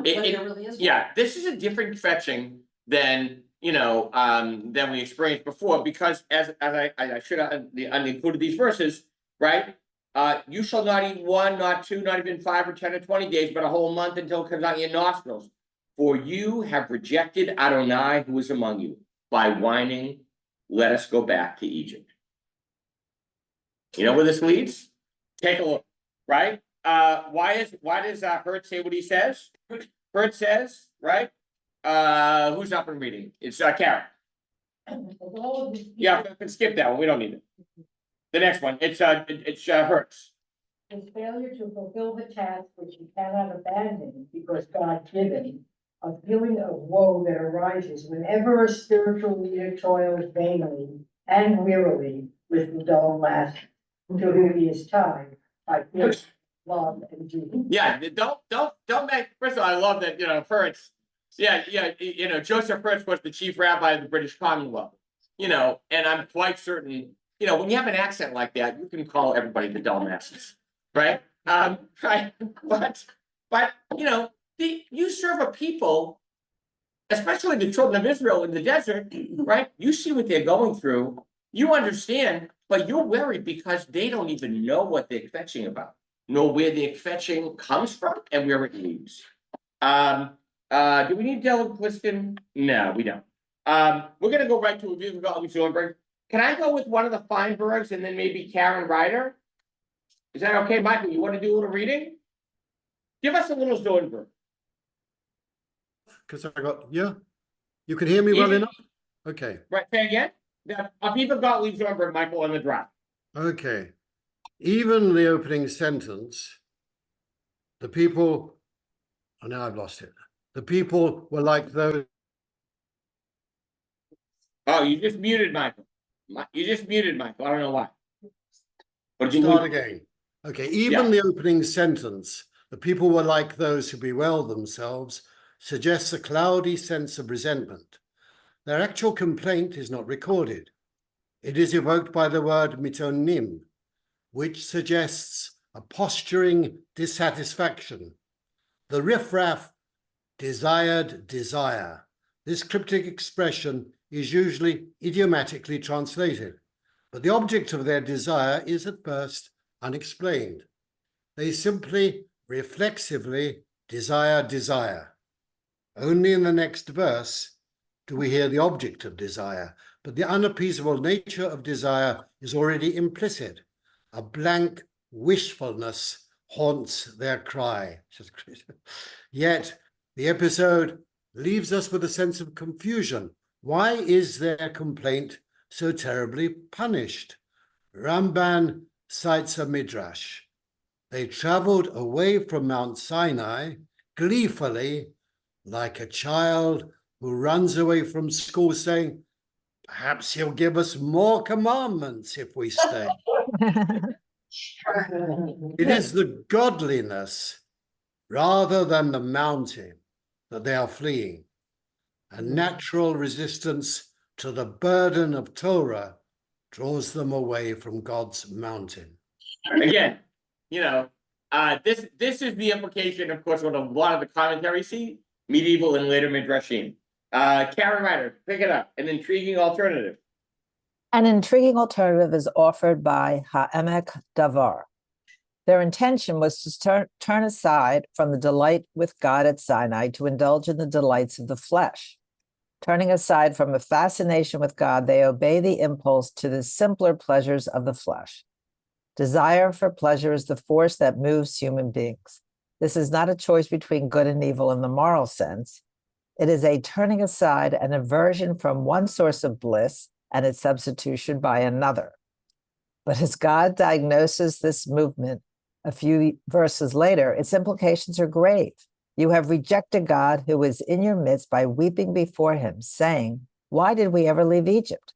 there really is one. Yeah, this is a different fetching than, than we experienced before, because as I should have included these verses, right? You shall not eat 1, not 2, not even 5 or 10 or 20 days, but a whole month until it comes out your nostrils. For you have rejected Adonai who is among you. By whining, let us go back to Egypt. You know where this leads? Take a look, right? Why does Hurt say what he says? Hurt says, right? Who's not been reading? It's Karen. Yeah, skip that one. We don't need it. The next one, it's Hurts. His failure to fulfill the task which he cannot abandon because God given, a feeling of woe that arises whenever a spiritual leader toils vainly and wearily with the dull master, to whom he is tied by fierce love and duty. Yeah, don't make. First of all, I love that Hurts. Yeah, Joseph Hurts was the chief rabbi of the British Commonwealth. And I'm quite certain. When you have an accent like that, you can call everybody the dumbasses, right? Right, but you serve a people, especially the children of Israel in the desert, right? You see what they're going through, you understand, but you're worried because they don't even know what they're fetching about, nor where the fetching comes from and where it leads. Do we need Dylan Pliskin? No, we don't. We're gonna go right to a review of Gottlieb Zornberg. Can I go with one of the Feinbergs and then maybe Karen Ryder? Is that okay, Michael? You want to do a little reading? Give us a little Zornberg. Because you can hear me well enough? Okay. Right, say again? Aviva Gottlieb Zornberg, Michael, on the draft. Okay. Even the opening sentence, the people, oh, now I've lost it. The people were like those. Oh, you just muted Michael. You just muted Michael. I don't know why. What did you Start mute? again. Okay, even the opening sentence, the people were like those who bewail themselves, suggests a cloudy sense of resentment. Their actual complaint is not recorded. It is evoked by the word mitonim, which suggests a posturing dissatisfaction. The riffraff desired desire. This cryptic expression is usually idiomatically translated, but the object of their desire is at first unexplained. They simply reflexively desire. Only in the next verse do we hear the object of desire, but the unappeasable nature of desire is already implicit. A blank wishfulness haunts their cry. Yet the episode leaves us with a sense of confusion. Why is their complaint so terribly punished? Ramban cites a midrash. They traveled away from Mount Sinai gleefully, like a child who runs away from school saying, perhaps he'll give us more commandments if we stay. It is the godliness rather than the mountain that they are fleeing. A natural resistance to the burden of Torah draws them away from God's mountain. Again, this is the implication, of course, what a lot of the commentaries see, medieval and later Midrashim. Karen Ryder, pick it up, an intriguing alternative. An intriguing alternative is offered by Ha'emek Davar. Their intention was to turn aside from the delight with God at Sinai to indulge in the delights of the flesh. Turning aside from a fascination with God, they obey the impulse to the simpler pleasures of the flesh. Desire for pleasure is the force that moves human beings. This is not a choice between good and evil in the moral sense. It is a turning aside and aversion from one source of bliss and its substitution by another. But as God diagnoses this movement a few verses later, its implications are grave. You have rejected God who is in your midst by weeping before him, saying, why did we ever leave Egypt?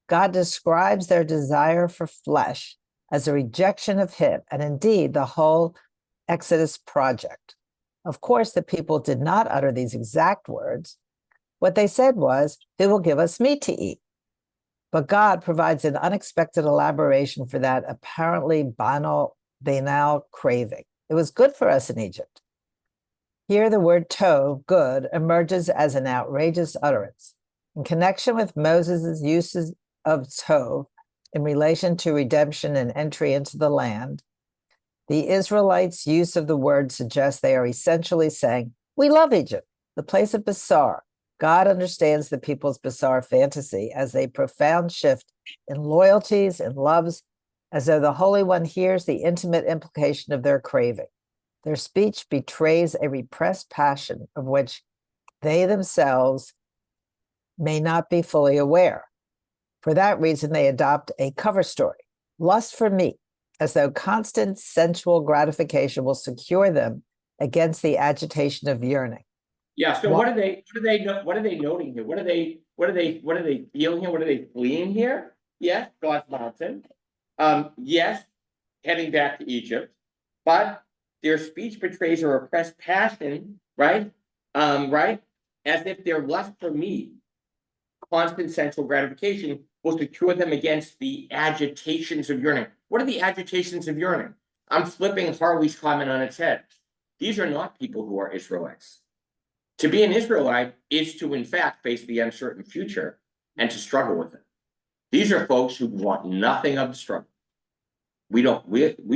God describes their desire for flesh as a rejection of him, and indeed the whole Exodus project. Of course, the people did not utter these exact words. What they said was, who will give us meat to eat? But God provides an unexpected elaboration for that apparently banal craving. It was good for us in Egypt. Here, the word tov, good, emerges as an outrageous utterance. In connection with Moses' uses of tov in relation to redemption and entry into the land, the Israelites' use of the word suggests they are essentially saying, we love Egypt, the place of Basar. God understands the people's bizarre fantasy as a profound shift in loyalties and loves, as though the Holy One hears the intimate implication of their craving. Their speech betrays a repressed passion of which they themselves may not be fully aware. For that reason, they adopt a cover story, lust for meat, as though constant sensual gratification will secure them against the agitation of yearning. Yeah. So what are they noting here? What are they feeling here? What are they fleeing here? Yes, God's mountain. Yes, heading back to Egypt, but their speech betrays a repressed passion, right? Right? As if their lust for meat, constant sensual gratification, will secure them against the agitations of yearning. What are the agitations of yearning? I'm flipping Harley's comment on its head. These are not people who are Israelites. To be an Israelite is to, in fact, face the uncertain future and to struggle with it. These are folks who want nothing of the struggle. We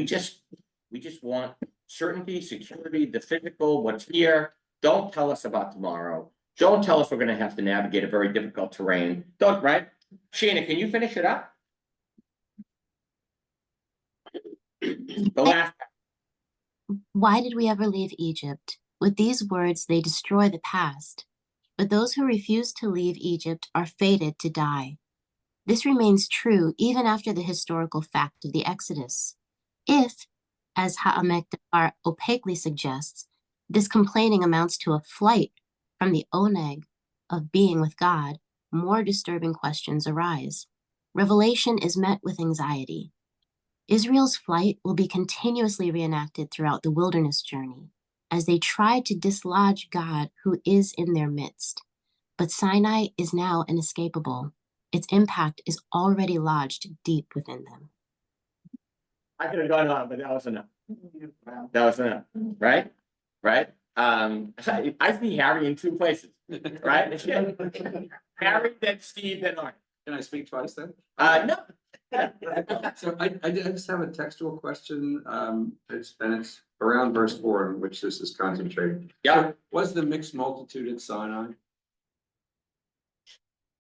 just want certainty, security, the physical, what's here. Don't tell us about tomorrow. Don't tell us we're going to have to navigate a very difficult terrain. Don't, right? Shana, can you finish it up? The last. Why did we ever leave Egypt? With these words, they destroy the past. But those who refuse to leave Egypt are fated to die. This remains true even after the historical fact of the Exodus. If, as Ha'emek Davar opaquely suggests, this complaining amounts to a flight from the oneg of being with God, more disturbing questions arise. Revelation is met with anxiety. Israel's flight will be continuously reenacted throughout the wilderness journey as they try to dislodge God who is in their midst. But Sinai is now inescapable. Its impact is already lodged deep within them. I could have gone on, but that was enough. That was enough, right? Right? I see Harry in two places, right? Harry, then Steve, then Art. Can I speak twice then? No. So I just have a textual question. It's around verse 4 in which this is concentrated. Yeah. So was the mixed multitude at Sinai?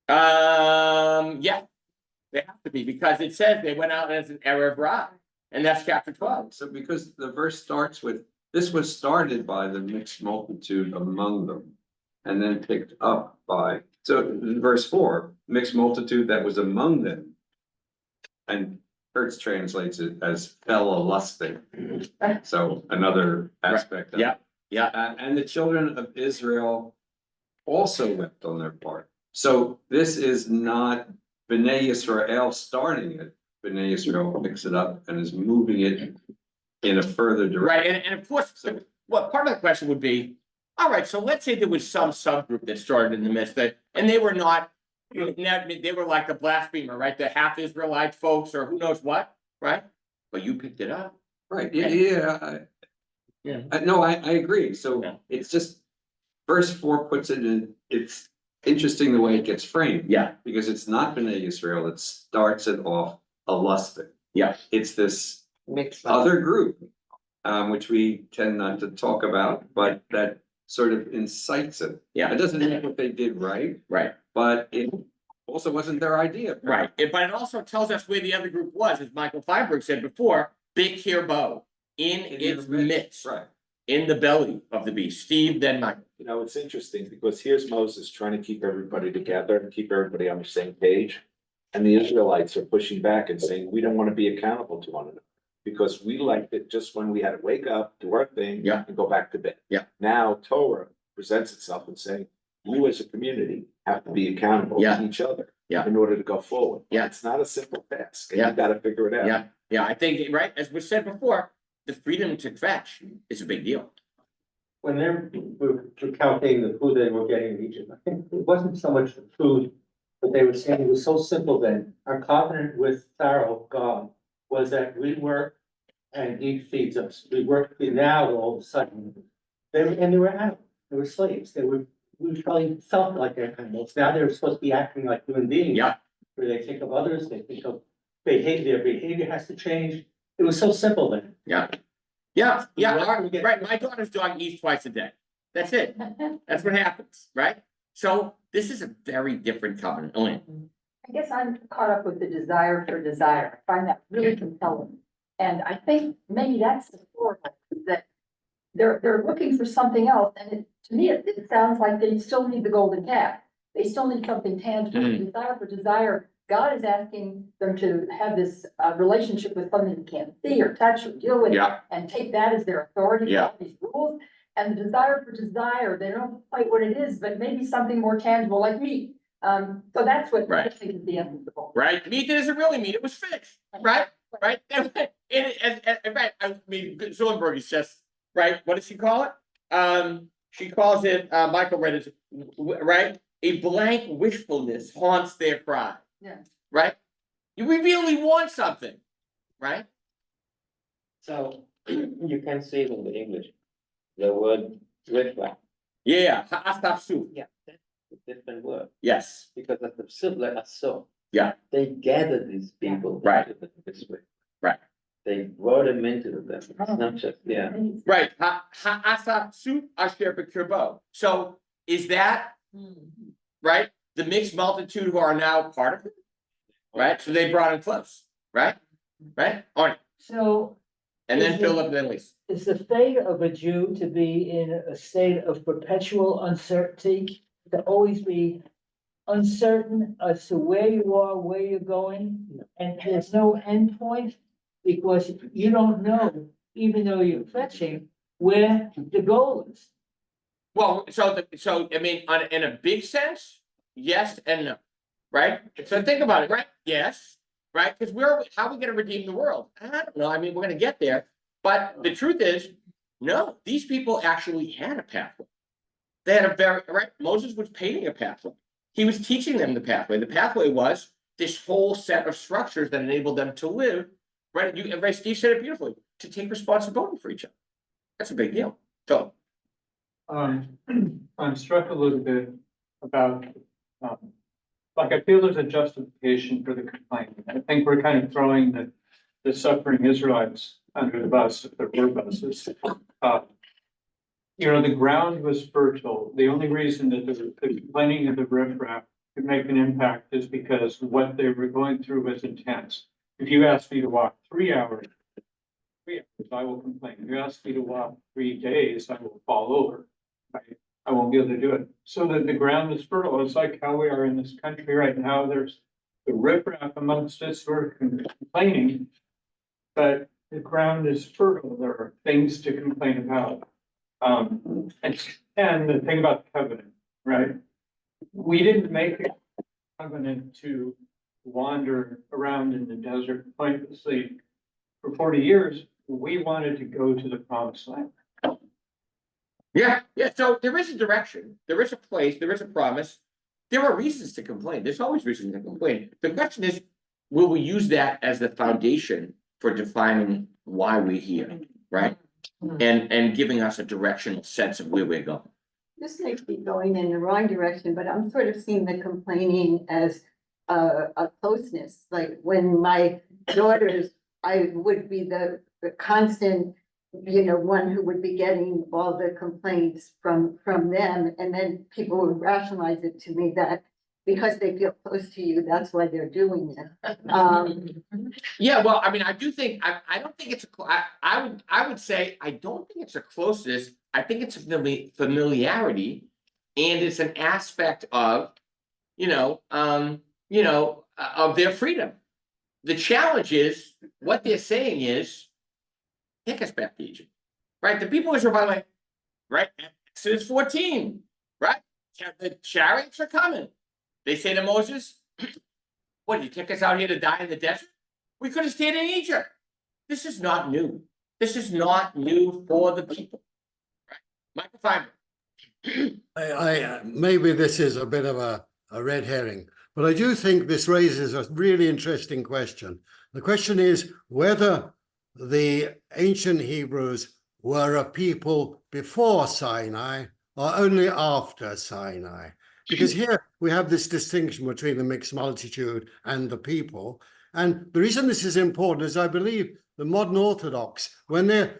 Yeah, they have to be because it says they went out as an Erev Ra, and that's chapter 12. So because the verse starts with, this was started by the mixed multitude among them, and then picked up by, so in verse 4, mixed multitude that was among them. And Hertz translates it as fell a lusting. So another aspect of it. Yeah. And the children of Israel also wept on their part. So this is not Bnei Yisrael starting it. B'nai Israel picks it up and is moving it in a further direction. Right, and of course, well, part of the question would be, all right, so let's say there was some subgroup that started in the midst that, and they were not, they were like the blasphemer, right? The half Israelite folks or who knows what, right? But you picked it up. Right, yeah. No, I agree. So it's just, verse 4 puts it in, it's interesting the way it gets framed. Yeah. Because it's not B'nai Israel that starts it off a lusting. Yeah. It's this other group, which we tend not to talk about, but that sort of incites it. Yeah. It doesn't mean what they did right. Right. But it also wasn't their idea. Right, but it also tells us where the other group was, as Michael Feinberg said before, big Kirbo, in its midst. Right. In the belly of the beast. Steve, then Michael. You know, it's interesting because here's Moses trying to keep everybody together and keep everybody on the same page. And the Israelites are pushing back and saying, we don't want to be accountable to one another. Because we liked it just when we had to wake up, do our thing, and go back to bed. Yeah. Now Torah presents itself and saying, you as a community have to be accountable to each other. In order to go forward. Yeah. It's not a simple task. You gotta figure it out. Yeah, I think, right, as was said before, the freedom to fetch is a big deal. When they were counting the food they were getting in Egypt, I think it wasn't so much the food, but they were saying it was so simple then. Our covenant with Pharaoh, God, was that we work and he feeds us. We work, now all of a sudden, they were animals, they were slaves, we probably felt like they're animals. Now they're supposed to be acting like human beings. Yeah. Where they think of others, they think of behavior, their behavior has to change. It was so simple then. Yeah, right, my daughter's dog eats twice a day. That's it. That's what happens, right? So this is a very different covenant. I guess I'm caught up with the desire for desire. I find that really compelling. And I think maybe that's the core of it, that they're looking for something else. And to me, it sounds like they still need the golden calf. They still need something tangible. Desire for desire. God is asking them to have this relationship with something you can't see or touch or deal with, and take that as their authority, all these rules. And the desire for desire, they don't know quite what it is, but maybe something more tangible like meat. So that's what I think is the end of the book. Right, meat isn't really meat, it was fish, right? Right, right, I mean, Zollenberg says, right, what does she call it? She calls it, Michael read it, right? A blank wishfulness haunts their cry. Yeah. Right? We really want something, right? So you can say it in the English, the word reflect. Yeah, ha'astafsu. Yeah, that's a different word. Yes. Because of the sibling are so. Yeah. They gather these people. Right. This way. Right. They brought them into them. It's not just, Right. Ha'astafsu asher b'kirbo. So is that, right? The mixed multitude who are now part of it, right? So they brought him close, right? Right? On. So. And then Philip, then Lisa. Is the fate of a Jew to be in a state of perpetual uncertainty, to always be uncertain as to where you are, where you're going, and there's no end point? Because you don't know, even though you're fetching, where the goal is. Well, so I mean, in a big sense, yes and no, right? So think about it, right? Yes, right? Because how are we gonna redeem the world? I don't know. I mean, we're gonna get there. But the truth is, no, these people actually had a pathway. They had right? Moses was painting a pathway. He was teaching them the pathway. The pathway was this whole set of structures that enabled them to live, right? Right, Steve said it beautifully, to take responsibility for each other. That's a big deal. So. I'm struck a little bit about, like, I feel there's a justification for the complaint. I think we're kind of throwing the suffering Israelites under the bus, if there were buses. The ground was fertile. The only reason that the complaining of the riffraff could make an impact is because what they were going through was intense. If you ask me to walk 3 hours, I will complain. If you ask me to walk 3 days, I will fall over. I won't be able to do it. So that the ground is fertile. It's like how we are in this country right now. There's the riffraff amongst us who are complaining, but the ground is fertile. There are things to complain about. And the thing about the covenant, right? We didn't make a covenant to wander around in the desert pointlessly for 40 years. We wanted to go to the promised land. Yeah, so there is a direction, there is a place, there is a promise. There are reasons to complain, there's always reasons to complain. The question is, will we use that as the foundation for defining why we're here, right? And giving us a directional sense of where we're going. This may be going in the wrong direction, but I'm sort of seeing the complaining as a closeness, like when my daughters, I would be the constant, one who would be getting all the complaints from them, and then people would rationalize it to me that because they feel close to you, that's why they're doing it. Yeah, well, I mean, I do think, I don't think it's, I would say, I don't think it's a closeness, I think it's a familiarity. And it's an aspect of, of their freedom. The challenge is, what they're saying is, take us back to Egypt, right? The people of Israel, by the way, right? Exodus 14, right? The chariots are coming. They say to Moses, what, did you take us out here to die in the desert? We could have stayed in Egypt. This is not new. This is not new for the people. Right? Michael Feinberg. Maybe this is a bit of a red herring, but I do think this raises a really interesting question. The question is whether the ancient Hebrews were a people before Sinai or only after Sinai. Because here we have this distinction between the mixed multitude and the people. And the reason this is important is I believe the modern Orthodox, when they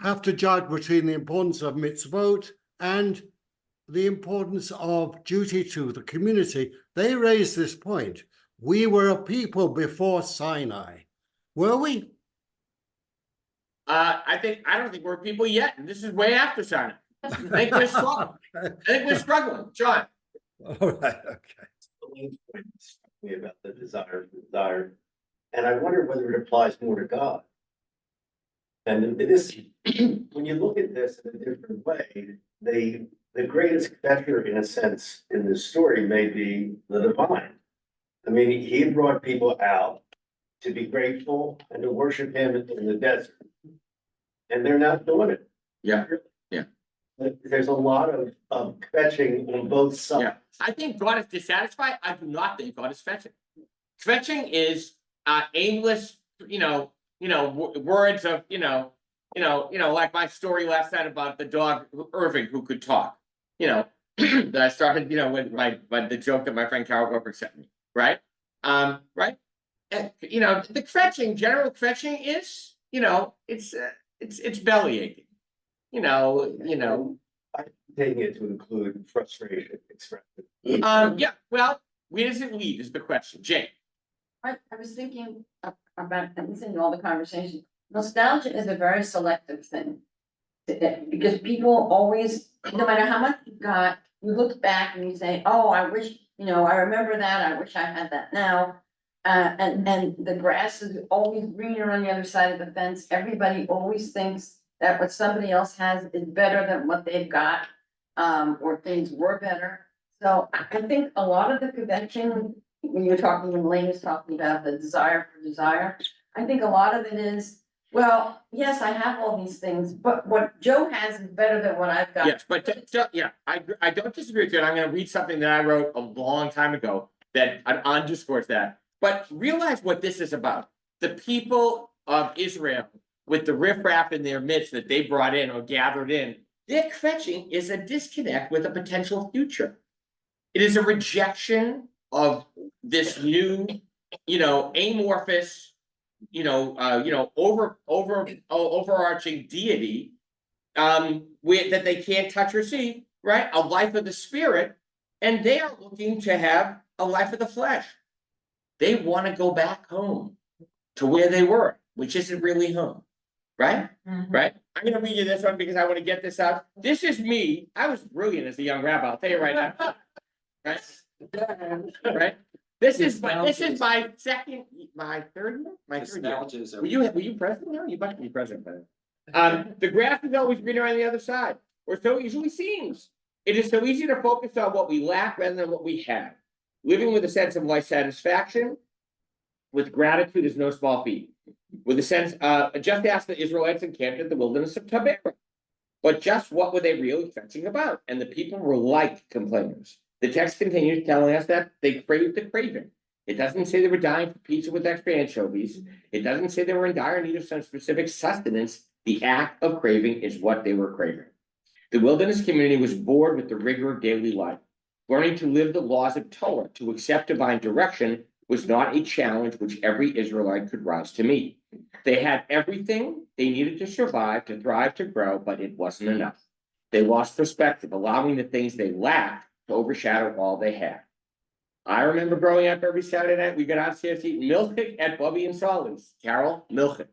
have to judge between the importance of mitzvot and the importance of duty to the community, they raise this point. We were a people before Sinai. Were we? I don't think we're people yet, and this is way after Sinai. I think we're struggling. John. All right, okay. About the desire, and I wonder whether it applies more to God. And this, when you look at this in a different way, the greatest catcher, in a sense, in this story may be the divine. I mean, he brought people out to be grateful and to worship him in the desert, and they're not doing it. Yeah. There's a lot of fetching on both sides. Yeah. I think God is dissatisfied. I do not think God is fetching. Fetching is aimless, words of, like my story last night about the dog Irving who could talk. That I started, with the joke that my friend Carol Goper sent me, right? Right? And, the fetching, general fetching is, it's belly aching. I'm taking it to include frustration expression. Yeah, well, where does it lead is the question. Jane. I was thinking about, and listening to all the conversation, nostalgia is a very selective thing. Because people always, no matter how much you got, you look back and you say, oh, I wish, I remember that, I wish I had that now. And the grass is always greener on the other side of the fence. Everybody always thinks that what somebody else has is better than what they've got, or things were better. So I think a lot of the convention, when Lane was talking about the desire for desire, I think a lot of it is, well, yes, I have all these things, but what Joe has is better than what I've got. Yes, but I don't disagree with you. And I'm going to read something that I wrote a long time ago that underscores that. But realize what this is about. The people of Israel, with the riffraff in their midst that they brought in or gathered in, their fetching is a disconnect with a potential future. It is a rejection of this new, amorphous, overarching deity, that they can't touch or see, right? A life of the spirit, and they are looking to have a life of the flesh. They want to go back home to where they were, which isn't really home, right? Mm-hmm. Right? I'm going to read you this one because I want to get this out. This is me. I was brilliant as a young rabbi. I'll tell you right now. Right? Right? This is my third year. Were you president? No, you must be president. The grass is always greener on the other side, or so usually seems. It is so easy to focus on what we lack rather than what we have. Living with a sense of life satisfaction with gratitude is no small feat. With a sense, just ask the Israelites encamped in the wilderness of Taberah. But just what were they really fetching about? And the people were like complainers. The text continues telling us that they craved the craving. It doesn't say they were dying for pizza with extra anchovies. It doesn't say they were in dire need of some specific sustenance. The act of craving is what they were craving. The wilderness community was bored with the rigor of daily life. Learning to live the laws of Torah, to accept divine direction, was not a challenge which every Israelite could rise to meet. They had everything they needed to survive, to thrive, to grow, but it wasn't enough. They lost perspective, allowing the things they lacked to overshadow all they had. I remember growing up every Saturday night, we got downstairs to eat milkshake at Bubby and Sullivan's. Carol, milkshake.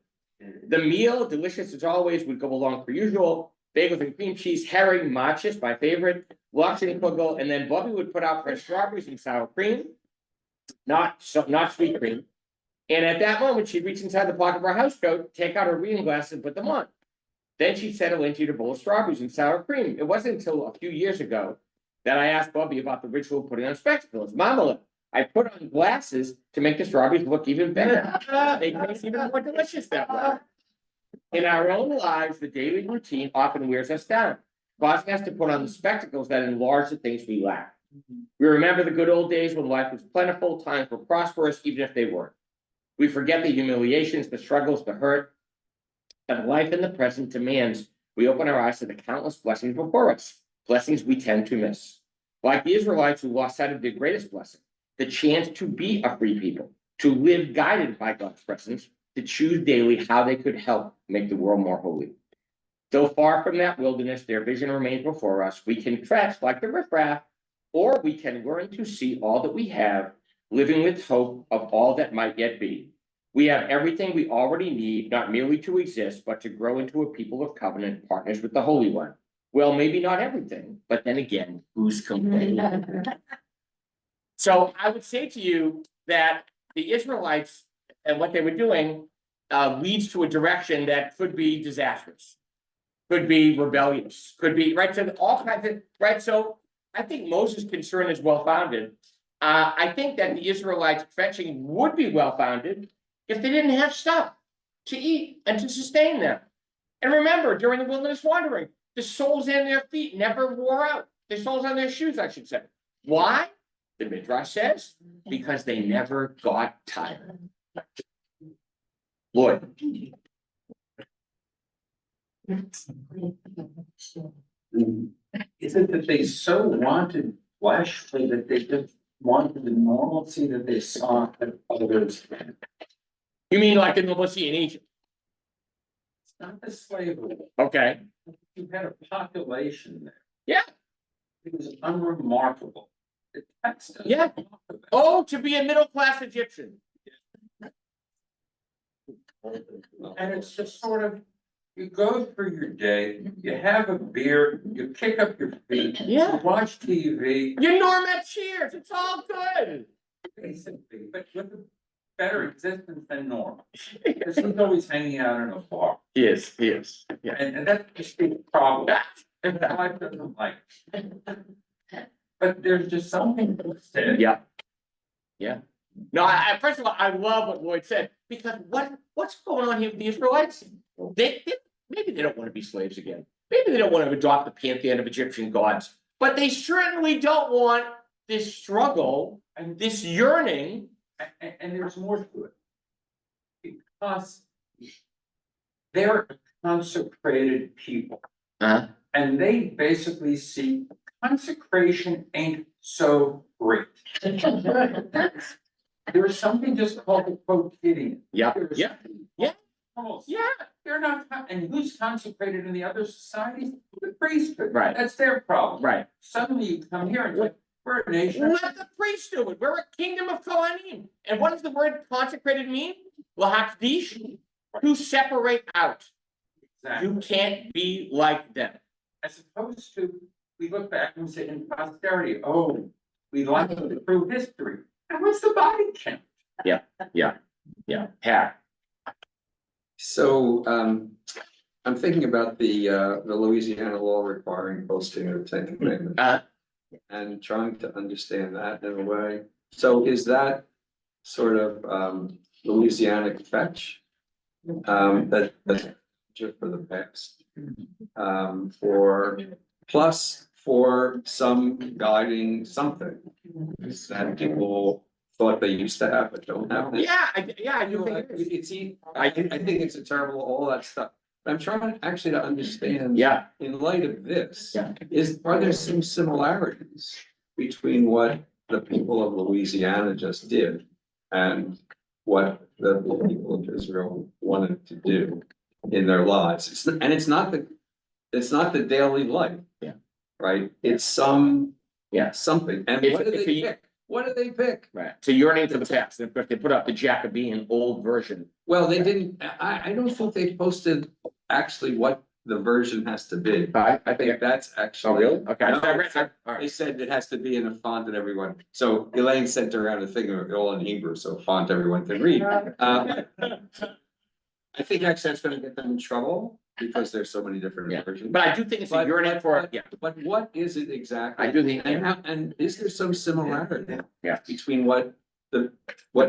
The meal, delicious as always, would go along per usual. Bagels and cream cheese, herring, matches, my favorite, lox and kugel, and then Bubby would put out fresh strawberries and sour cream, not sweet cream. And at that moment, she'd reach inside the pocket of her house coat, take out her reading glasses, and put them on. Then she'd settle into the bowl of strawberries and sour cream. It wasn't until a few years ago that I asked Bubby about the ritual of putting on spectacles. Mama, I put on glasses to make the strawberries look even better. They taste even more delicious that way. In our own lives, the daily routine often wears us down, causing us to put on the spectacles that enlarge the things we lack. We remember the good old days when life was plentiful, times were prosperous, even if they weren't. We forget the humiliations, the struggles, the hurt that life in the present demands. We open our eyes to the countless blessings before us, blessings we tend to miss. Like the Israelites who lost sight of the greatest blessing, the chance to be a free people, to live guided by God's presence, to choose daily how they could help make the world more holy. Though far from that wilderness, their vision remains before us. We can trek like the riffraff, or we can learn to see all that we have, living with hope of all that might yet be. We have everything we already need, not merely to exist, but to grow into a people of covenant, partners with the Holy One. Well, maybe not everything, but then again, who's complaining? So I would say to you that the Israelites and what they were doing leads to a direction that could be disastrous, could be rebellious, could be, right? So all kinds of, right? So I think Moses' concern is well-founded. I think that the Israelites' fetching would be well-founded if they didn't have stuff to eat and to sustain them. And remember, during the wilderness wandering, the soles in their feet never wore out. The soles on their shoes, I should say. Why? The Midrash says, because they never got tired. Lord. Is it that they so wanted fleshly that they just wanted the normalcy that they saw that others had? You mean like the normalcy in Egypt? It's not the slavery. Okay. You had a population there. Yeah. It was unremarkable. The text doesn't Yeah. talk about it. Oh, to be a middle-class Egyptian. And it's just sort of, you go through your day, you have a beer, you kick up your feet, Yeah. you watch TV. You're Norm at Cheers. It's all good. Basically, but with a better existence than Norm. Because he's always hanging out in a bar. He is. Yeah. And that's just a problem. Life doesn't like it. But there's just something to say. Yeah. Yeah. No, first of all, I love what Lloyd said, because what's going on here with the Israelites? They maybe they don't want to be slaves again. Maybe they don't want to adopt the pantheon of Egyptian gods, but they certainly don't want this struggle and this yearning. And there's more to it. Because they're a consecrated people. And they basically see consecration ain't so great. There's something just called the quotidian. Yeah. They're not, and who's consecrated in the other societies? The priesthood. Right. That's their problem. Right. Suddenly you come here and like, we're a nation. Let the priests do it. We're a kingdom of Kohanim. And what does the word consecrated mean? Lahakdish, to separate out. Exactly. You can't be like them. As opposed to, we look back and say in posterity, oh, we like to prove history. And what's the body count? Yeah. So, I'm thinking about the Louisiana law requiring posting of 10 Commandments. And trying to understand that in a way. So is that sort of, Louisiana fetch. That's just for the past. Plus for some guiding something. That people thought they used to have, but don't have. Yeah, I do think it is. I think it's a terrible, all that stuff. But I'm trying actually to understand. Yeah. In light of this, are there some similarities between what the people of Louisiana just did and what the people of Israel wanted to do in their lives? It's not the daily life. Yeah. Right? It's something. And what do they pick? What do they pick? Right, so yearning for the past, and of course, they put up the Jacobean old version. Well, they didn't, I don't think they posted actually what the version has to be. I think that's actually. Oh, really? Okay. No, I read that. All right. They said it has to be in a font that everyone, so Elaine sent around a thing of it all in Hebrew, so font everyone can read. I think actually that's gonna get them in trouble because there's so many different versions. But I do think it's a yearning for, But what is it exactly? I do think, And is there some similarity? Yeah. Between what people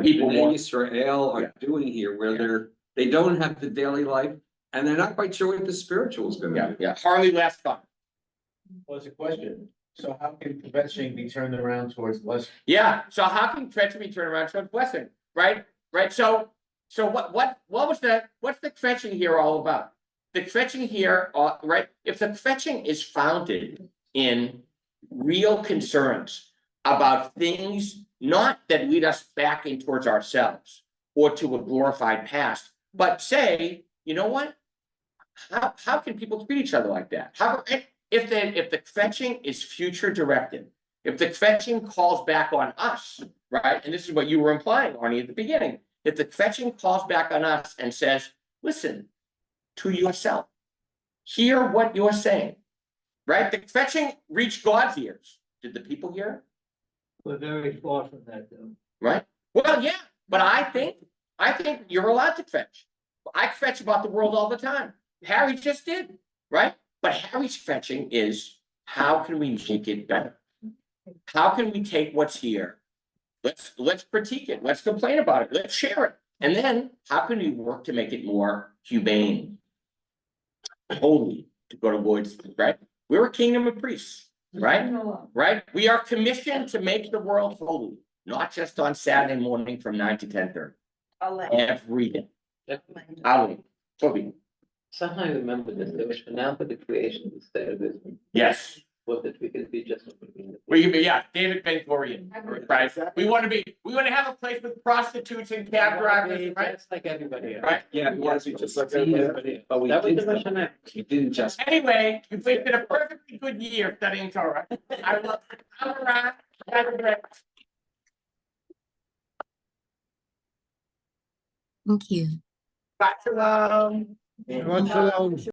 people in want. Israel are doing here, where they don't have the daily life and they're not quite sure what the spiritual is gonna do. Yeah, Harley last thought. What's the question? So how can kvetching be turned around towards blessing? Yeah, so how can kvetching be turned around towards blessing, right? So what's the kvetching here all about? The kvetching here, right, if the kvetching is founded in real concerns about things not that lead us back in towards ourselves or to a glorified past, but say, you know what? How can people treat each other like that? If the kvetching is future directed, if the kvetching calls back on us, right? And this is what you were implying, Arnie, at the beginning. If the kvetching calls back on us and says, listen to yourself, hear what you're saying, right? The kvetching reached God's ears. Did the people hear it? We're very far from that, though. Right? Well, yeah, but I think you're allowed to kvetch. I kvetch about the world all the time. Harry just did, right? But Harry's kvetching is, how can we make it better? How can we take what's here? Let's critique it. Let's complain about it. Let's share it. And then how can we work to make it more humane, holy, to go to Lloyd's, right? We're a kingdom of priests, right? Right? We are commissioned to make the world holy, not just on Saturday morning from 9 to 10:30. Every day. Ali, Toby. Somehow I remember this, there was now for the creation of the state of Israel. Yes. What that we could be just. We can be, yeah, David Ben Gurion, right? We want to have a place with prostitutes and cab drivers, right? Just like everybody else. Right? Yeah, We want to be just like everybody else. But we That was the didn't- rationale. We didn't just. Anyway, you wasted a perfectly good year studying Torah. I love it. All right. Have a great- Thank you. Shabbat shalom. Shabbat shalom.